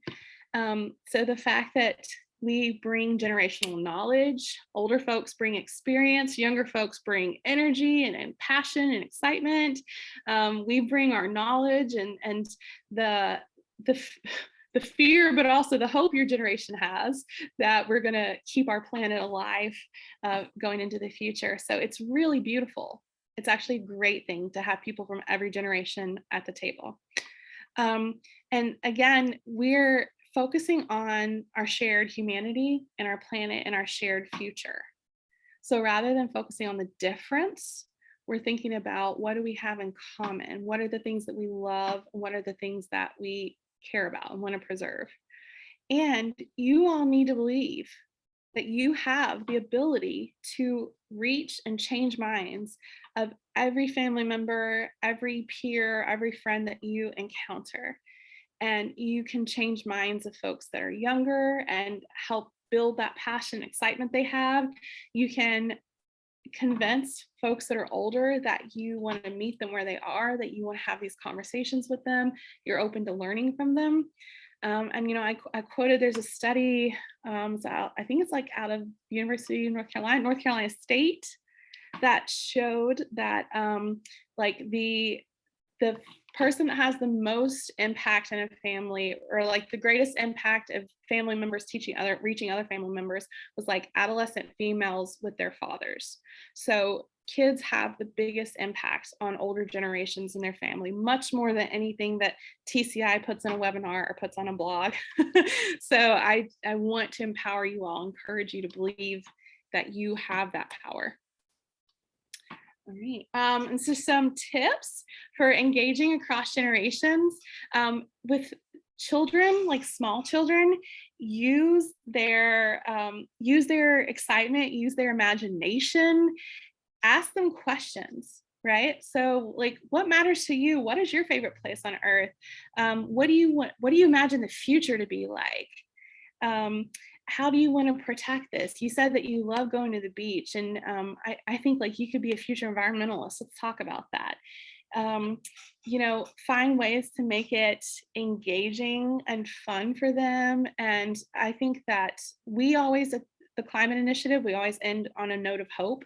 So the fact that we bring generational knowledge, older folks bring experience, younger folks bring energy and passion and excitement. We bring our knowledge and the fear, but also the hope your generation has that we're going to keep our planet alive going into the future. So it's really beautiful. It's actually a great thing to have people from every generation at the table. And again, we're focusing on our shared humanity and our planet and our shared future. So rather than focusing on the difference, we're thinking about what do we have in common? What are the things that we love? And what are the things that we care about and want to preserve? And you all need to believe that you have the ability to reach and change minds of every family member, every peer, every friend that you encounter. And you can change minds of folks that are younger and help build that passion, excitement they have. You can convince folks that are older that you want to meet them where they are, that you want to have these conversations with them, you're open to learning from them. And I quoted, there's a study, I think it's like out of University of North Carolina State, that showed that like the person that has the most impact in a family, or like the greatest impact of family members reaching other family members, was like adolescent females with their fathers. So kids have the biggest impact on older generations in their family, much more than anything that TCI puts in a webinar or puts on a blog. So I want to empower you all, encourage you to believe that you have that power. All right, and so some tips for engaging across generations with children, like small children. Use their excitement, use their imagination, ask them questions, right? So like, what matters to you? What is your favorite place on earth? What do you imagine the future to be like? How do you want to protect this? You said that you love going to the beach, and I think like you could be a future environmentalist. Let's talk about that. Find ways to make it engaging and fun for them. And I think that we always, at the Climate Initiative, we always end on a note of hope.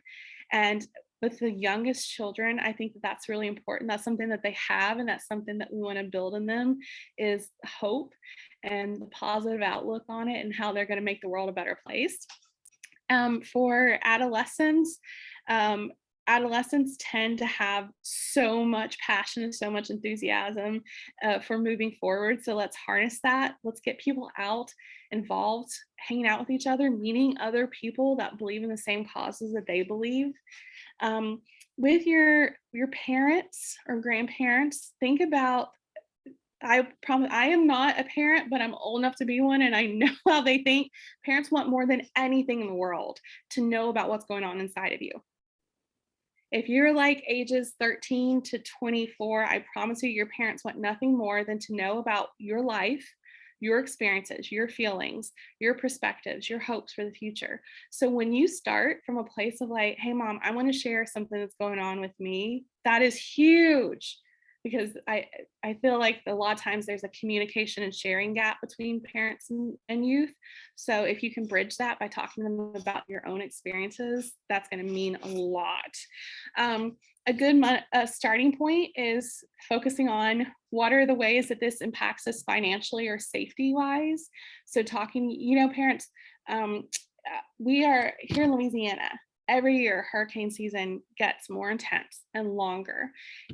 And with the youngest children, I think that that's really important. That's something that they have, and that's something that we want to build in them, is hope and the positive outlook on it and how they're going to make the world a better place. For adolescents, adolescents tend to have so much passion and so much enthusiasm for moving forward. So let's harness that. Let's get people out, involved, hanging out with each other, meeting other people that believe in the same causes that they believe. With your parents or grandparents, think about, I promise I am not a parent, but I'm old enough to be one, and I know how they think. Parents want more than anything in the world to know about what's going on inside of you. If you're like ages 13 to 24, I promise you, your parents want nothing more than to know about your life, your experiences, your feelings, your perspectives, your hopes for the future. So when you start from a place of like, hey mom, I want to share something that's going on with me, that is huge. Because I feel like a lot of times there's a communication and sharing gap between parents and youth. So if you can bridge that by talking to them about your own experiences, that's going to mean a lot. A good starting point is focusing on what are the ways that this impacts us financially or safety wise. So talking, parents, we are here in Louisiana, every year hurricane season gets more intense and longer.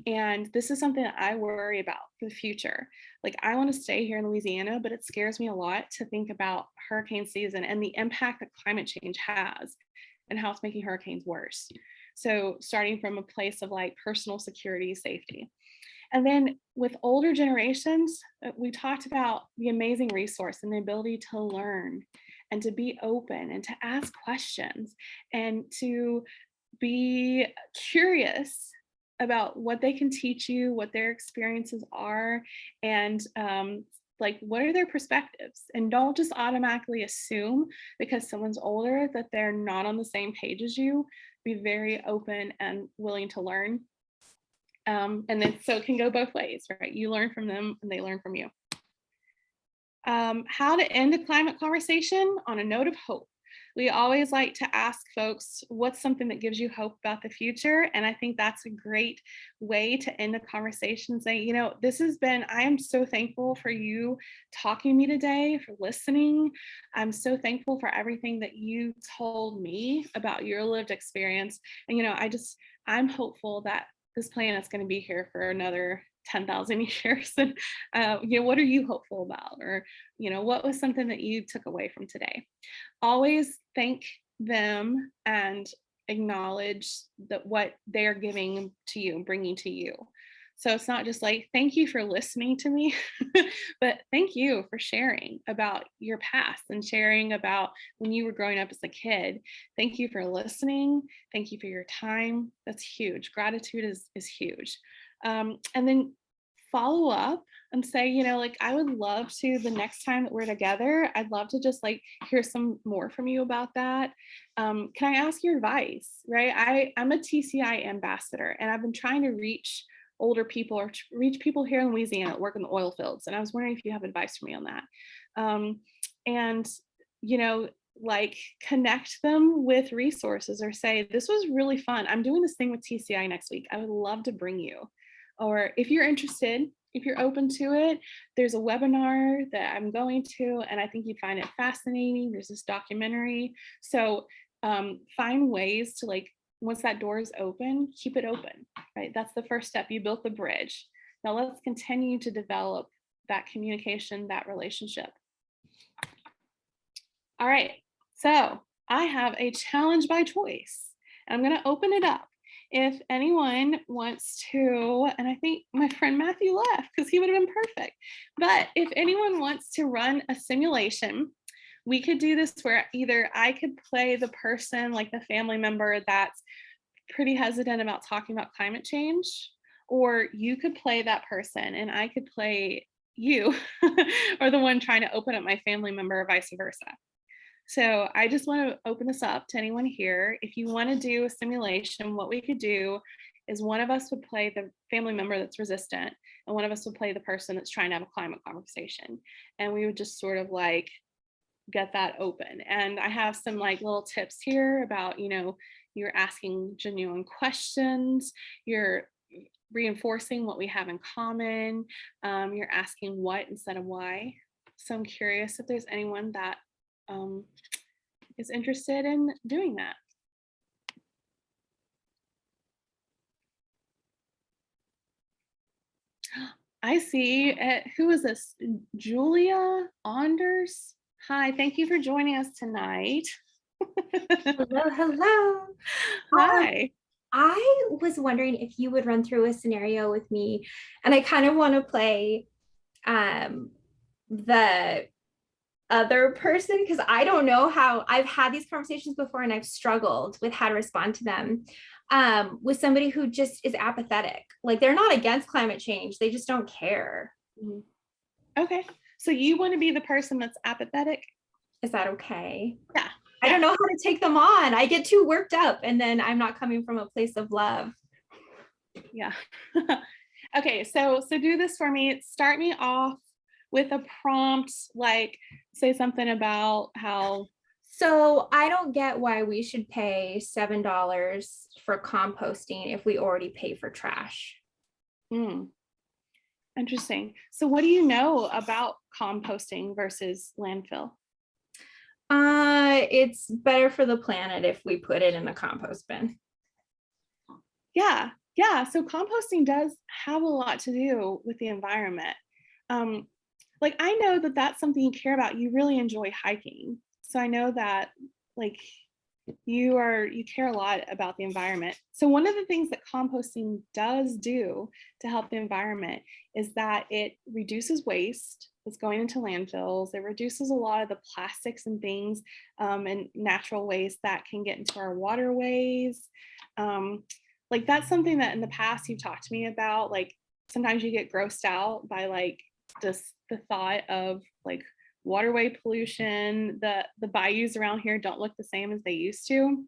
And this is something that I worry about for the future. Like, I want to stay here in Louisiana, but it scares me a lot to think about hurricane season and the impact that climate change has and how it's making hurricanes worse. So starting from a place of like personal security, safety. And then with older generations, we talked about the amazing resource and the ability to learn and to be open and to ask questions and to be curious about what they can teach you, what their experiences are, and like, what are their perspectives? And don't just automatically assume because someone's older that they're not on the same page as you. Be very open and willing to learn. And then so it can go both ways, right? You learn from them and they learn from you. How to end a climate conversation on a note of hope. We always like to ask folks, what's something that gives you hope about the future? And I think that's a great way to end a conversation, saying, you know, this has been, I am so thankful for you talking to me today, for listening. I'm so thankful for everything that you told me about your lived experience. And, you know, I'm hopeful that this planet's going to be here for another 10,000 years. And, you know, what are you hopeful about? Or, you know, what was something that you took away from today? Always thank them and acknowledge that what they're giving to you and bringing to you. So it's not just like, thank you for listening to me, but thank you for sharing about your past and sharing about when you were growing up as a kid. Thank you for listening. Thank you for your time. That's huge. Gratitude is huge. And then follow up and say, you know, like, I would love to, the next time that we're together, I'd love to just like hear some more from you about that. Can I ask your advice? Right. I'm a TCI ambassador and I've been trying to reach older people or reach people here in Louisiana that work in the oil fields. And I was wondering if you have advice for me on that. And, you know, like, connect them with resources or say, this was really fun. I'm doing this thing with TCI next week. I would love to bring you. Or if you're interested, if you're open to it, there's a webinar that I'm going to, and I think you'd find it fascinating. There's this documentary. So find ways to, like, once that door is open, keep it open, right? That's the first step. You built the bridge. Now let's continue to develop that communication, that relationship. All right, so I have a challenge by choice. I'm going to open it up. If anyone wants to, and I think my friend Matthew left because he would have been perfect, but if anyone wants to run a simulation, we could do this where either I could play the person, like the family member that's pretty hesitant about talking about climate change, or you could play that person and I could play you or the one trying to open up my family member, or vice versa. So I just want to open this up to anyone here. If you want to do a simulation, what we could do is one of us would play the family member that's resistant, and one of us would play the person that's trying to have a climate conversation. And we would just sort of like get that open. And I have some like little tips here about, you know, you're asking genuine questions, you're reinforcing what we have in common, you're asking what instead of why. So I'm curious if there's anyone that is interested in doing that. I see. Who is this? Julia Anders. Hi, thank you for joining us tonight. Hello, hello. Hi. I was wondering if you would run through a scenario with me, and I kind of want to play the other person because I don't know how. I've had these conversations before and I've struggled with how to respond to them with somebody who just is apathetic. Like, they're not against climate change, they just don't care. Okay, so you want to be the person that's apathetic? Is that okay? Yeah. I don't know how to take them on. I get too worked up and then I'm not coming from a place of love. Yeah. Okay, so do this for me. Start me off with a prompt, like say something about how. So I don't get why we should pay $7 for composting if we already pay for trash. Interesting. So what do you know about composting versus landfill? it's better for the planet if we put it in the compost bin. Yeah, yeah. So composting does have a lot to do with the environment. Like I know that that's something you care about. You really enjoy hiking. So I know that like you care a lot about the environment. So one of the things that composting does do to help the environment is that it reduces waste that's going into landfills. It reduces a lot of the plastics and things and natural waste that can get into our waterways. Like that's something that in the past you've talked to me about. Like sometimes you get grossed out by like just the thought of like waterway pollution. The bayous around here don't look the same as they used to.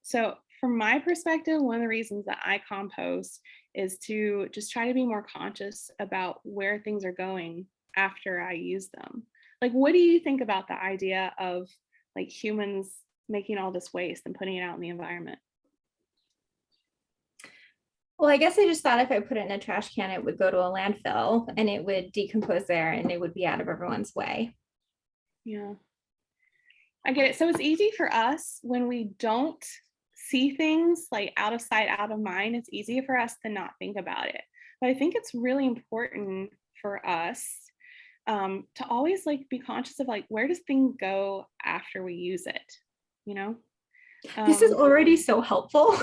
So from my perspective, one of the reasons that I compost is to just try to be more conscious about where things are going after I use them. Like, what do you think about the idea of like humans making all this waste and putting it out in the environment? Well, I guess I just thought if I put it in a trash can, it would go to a landfill and it would decompose there and it would be out of everyone's way. Yeah, I get it. So it's easy for us when we don't see things like out of sight, out of mind. It's easy for us to not think about it. But I think it's really important for us to always like be conscious of like where does things go after we use it, you know? This is already so helpful.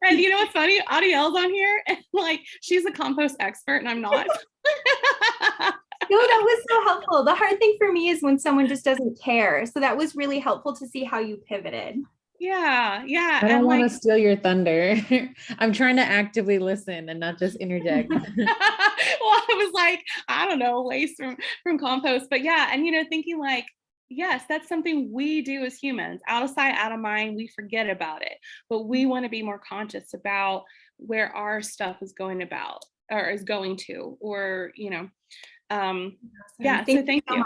And you know what's funny? Adielle's on here and like she's a compost expert and I'm not. No, that was so helpful. The hard thing for me is when someone just doesn't care. So that was really helpful to see how you pivoted. Yeah, yeah. I don't and want like to steal your thunder. I'm trying to actively listen and not just interject. well, I was like, I don't know, waste from compost. But yeah, and you know, thinking like, yes, that's something we do as humans, out of sight, out of mind. We forget about it, but we want to be more conscious about where our stuff is going about or is going to, or you know, yeah. So thank you.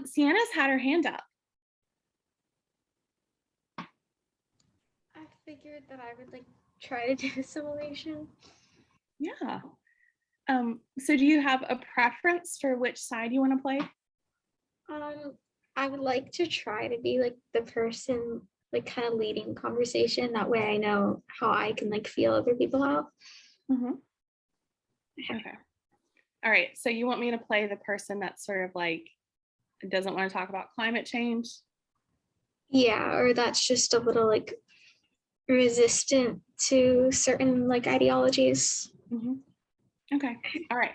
Sienna's had her hand up. I figured that I would like try to do a simulation. Yeah. So do you have a preference for which side you want to play? I would like to try to be like the person like kind of leading conversation. That way I know how I can like feel other people out. Mm-hmm. Okay. All right. So you want me to play the person that's sort of like doesn't want to talk about climate change? Yeah, or that's just a little like resistant to certain like ideologies. Mm-hmm. Okay. All right.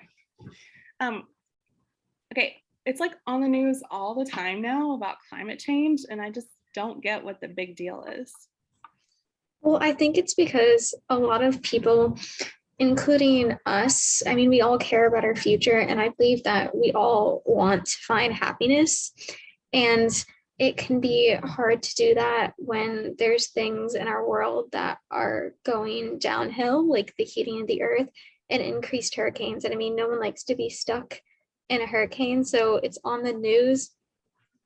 Okay. It's like on the news all the time now about climate change, and I just don't get what the big deal is. Well, I think it's because a lot of people, including us, I mean, we all care about our future, and I believe that we all want to find happiness. And it can be hard to do that when there's things in our world that are going downhill, like the heating of the earth and increased hurricanes. And I mean, no one likes to be stuck in a hurricane. So it's on the news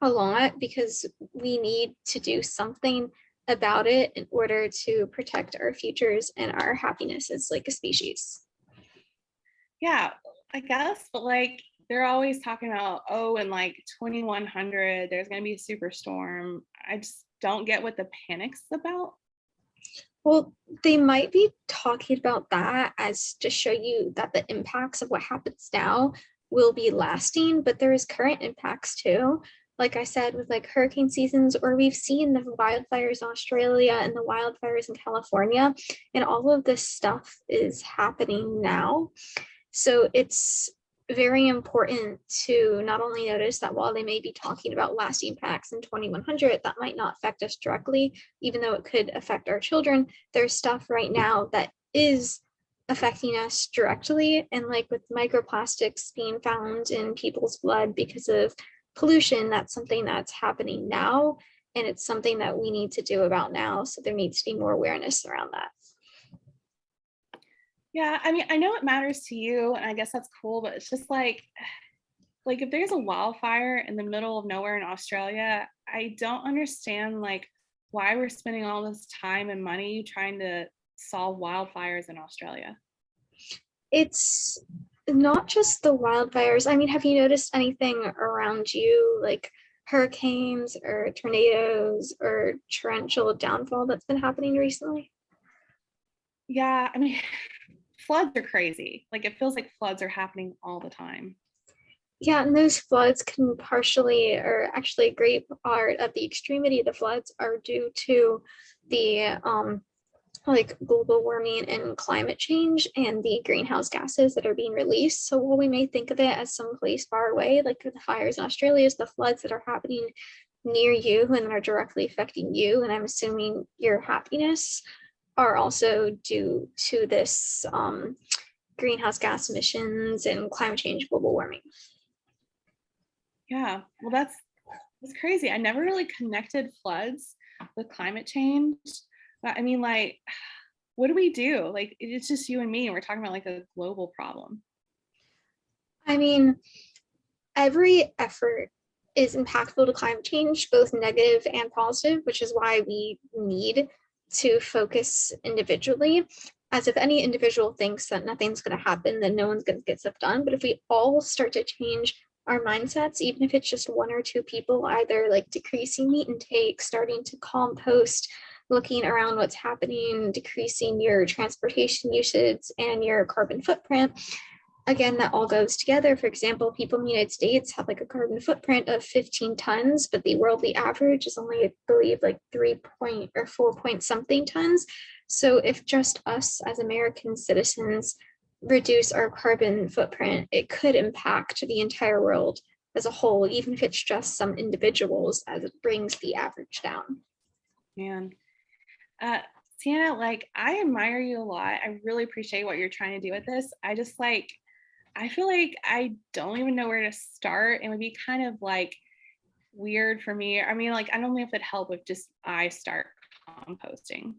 a lot because we need to do something about it in order to protect our futures and our happiness as like a species. Yeah, I guess, but like they're always talking about, oh, in like 2100, there's going to be a superstorm. I just don't get what the panic's about. Well, they might be talking about that as to show you that the impacts of what happens now will be lasting, but there is current impacts too. Like I said, with like hurricane seasons, or we've seen the wildfires in Australia and the wildfires in California, and all of this stuff is happening now. So it's very important to not only notice that while they may be talking about lasting impacts in 2100, that might not affect us directly, even though it could affect our children. There's stuff right now that is affecting us directly. And like with microplastics being found in people's blood because of pollution, that's something that's happening now. And it's something that we need to do about now. So there needs to be more awareness around that. Yeah, I mean, I know it matters to you, and I guess that's cool, but it's just like if there's a wildfire in the middle of nowhere in Australia, I don't understand like why we're spending all this time and money trying to solve wildfires in Australia. It's not just the wildfires. I mean, have you noticed anything around you, like hurricanes or tornadoes or torrential downfall that's been happening recently? Yeah, I mean, floods are crazy. Like it feels like floods are happening all the time. Yeah, and those floods can partially, or actually a great part of the extremity of the floods are due to the like global warming and climate change and the greenhouse gases that are being released. So while we may think of it as someplace far away, like the fires in Australia, is the floods that are happening near you and are directly affecting you. And I'm assuming your happiness are also due to this greenhouse gas emissions and climate change, global warming. Yeah, well, that's crazy. I never really connected floods with climate change. But I mean, like, what do we do? Like, it's just you and me, and we're talking about like a global problem. I mean, every effort is impactful to climate change, both negative and positive, which is why we need to focus individually. As if any individual thinks that nothing's going to happen, then no one's going to get stuff done. But if we all start to change our mindsets, even if it's just one or two people, either like decreasing meat intake, starting to compost, looking around what's happening, decreasing your transportation usage and your carbon footprint, again, that all goes together. For example, people in the United States have like a carbon footprint of 15 tons, but the worldly average is only, I believe, like 4 point something tons. So if just us as American citizens reduce our carbon footprint, it could impact the entire world as a whole, even if it's just some individuals, as it brings the average down. Man, Sienna, like, I admire you a lot. I really appreciate what you're trying to do with this. I just like, I feel like I don't even know where to start. It would be kind of like weird for me. I mean, like, I don't know if it'd help if just I start composting.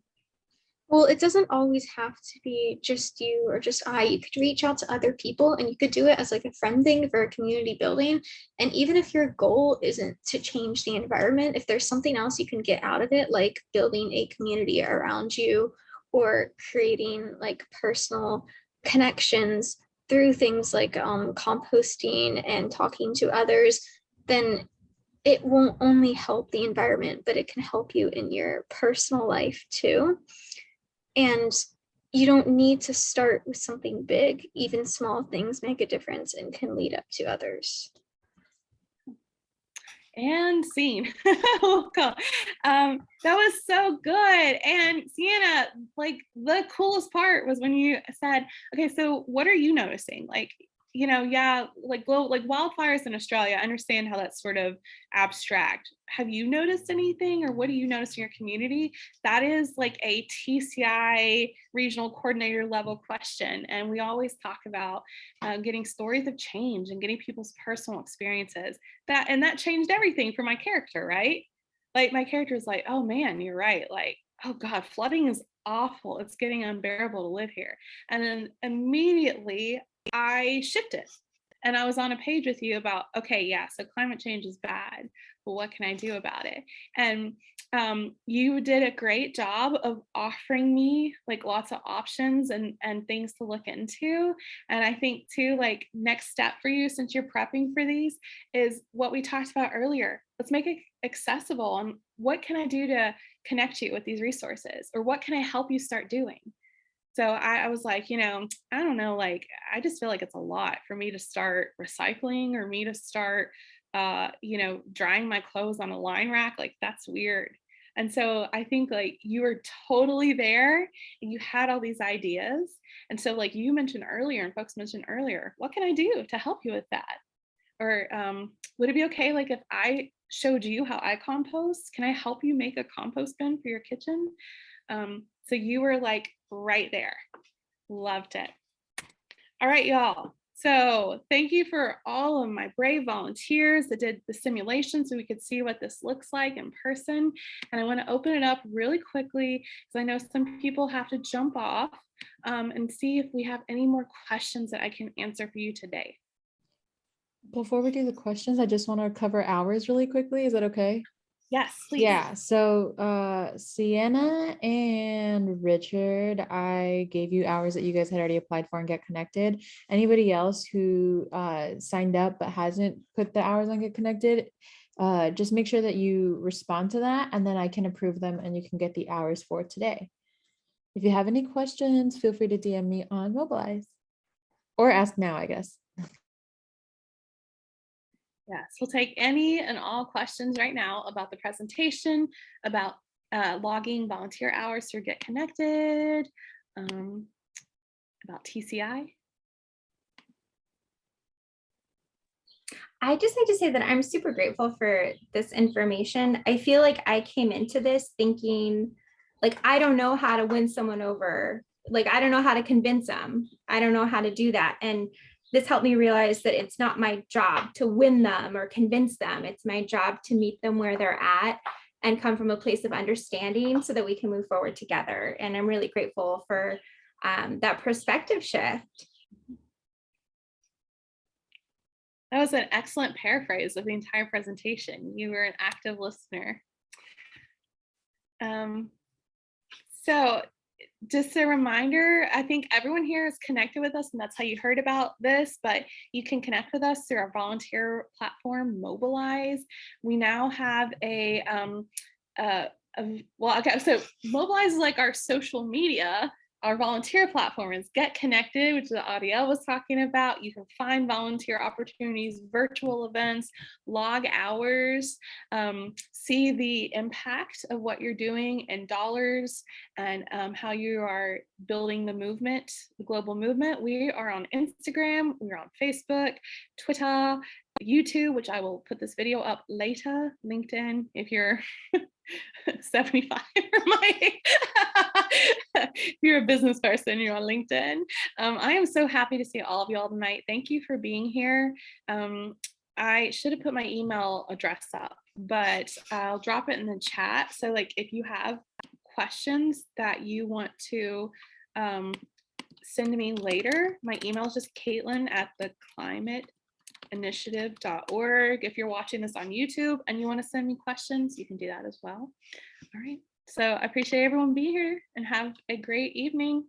Well, it doesn't always have to be just you or just I. You could reach out to other people and you could do it as like a friend thing for a community building. And even if your goal isn't to change the environment, if there's something else you can get out of it, like building a community around you or creating like personal connections through things like composting and talking to others, then it won't only help the environment, but it can help you in your personal life too. And you don't need to start with something big. Even small things make a difference and can lead up to others. And scene. Cool. That was so good. And Sienna, like, the coolest part was when you said, okay, so what are you noticing? Like, yeah, like wildfires in Australia. I understand how that's sort of abstract. Have you noticed anything, or what do you notice in your community? That is like a TCI regional coordinator level question. And we always talk about getting stories of change and getting people's personal experiences. That changed everything for my character, right? Like, my character is like, oh man, you're right. Like, oh God, flooding is awful. It's getting unbearable to live here. And then immediately I shifted and I was on a page with you about, okay, yeah, so climate change is bad, but what can I do about it? And you did a great job of offering me like lots of options and things to look into. And I think too, like, next step for you, since you're prepping for these, is what we talked about earlier. Let's make it accessible. And what can I do to connect you with these resources? Or what can I help you start doing? So I was like, I don't know, like, I just feel like it's a lot for me to start recycling or me to start, drying my clothes on a line rack. Like, that's weird. And so I think like you were totally there and you had all these ideas. And so like you mentioned earlier and folks mentioned earlier, what can I do to help you with that? Or would it be okay, like, if I showed you how I compost? Can I help you make a compost bin for your kitchen? So you were like right there. Loved it. All right, y'all. So thank you for all of my brave volunteers that did the simulation so we could see what this looks like in person. And I want to open it up really quickly because I know some people have to jump off and see if we have any more questions that I can answer for you today. Before we do the questions, I just want to cover hours really quickly. Is that okay? Yes, please. Yeah, so Sienna and Richard, I gave you hours that you guys had already applied for and Get Connected. Anybody else who signed up but hasn't put the hours on Get Connected, just make sure that you respond to that, and then I can approve them and you can get the hours for today. If you have any questions, feel free to DM me on Mobilize or ask now, I guess. Yes, we'll take any and all questions right now about the presentation, about logging volunteer hours through Get Connected, about TCI. I just need to say that I'm super grateful for this information. I feel like I came into this thinking, like, I don't know how to win someone over. Like, I don't know how to convince them. I don't know how to do that. And this helped me realize that it's not my job to win them or convince them. It's my job to meet them where they're at and come from a place of understanding so that we can move forward together. And I'm really grateful for that perspective shift. That was an excellent paraphrase of the entire presentation. You were an active listener. So just a reminder, I think everyone here is connected with us and that's how you heard about this, but you can connect with us through our volunteer platform, Mobilize. We now have so Mobilize is like our social media. Our volunteer platform is Get Connected, which is what Audielle was talking about. You can find volunteer opportunities, virtual events, log hours, see the impact of what you're doing in dollars and how you are building the movement, the global movement. We are on Instagram, we're on Facebook, Twitter, YouTube, which I will put this video up later, LinkedIn, if you're 75 or my if you're a business person, you're on LinkedIn. I am so happy to see all of y'all tonight. Thank you for being here. I should have put my email address up, but I'll drop it in the chat. So like if you have questions that you want to send to me later, my email is just caitlin@theclimateinitiative.org. If you're watching this on YouTube and you want to send me questions, you can do that as well. All right. So I appreciate everyone being here and have a great evening.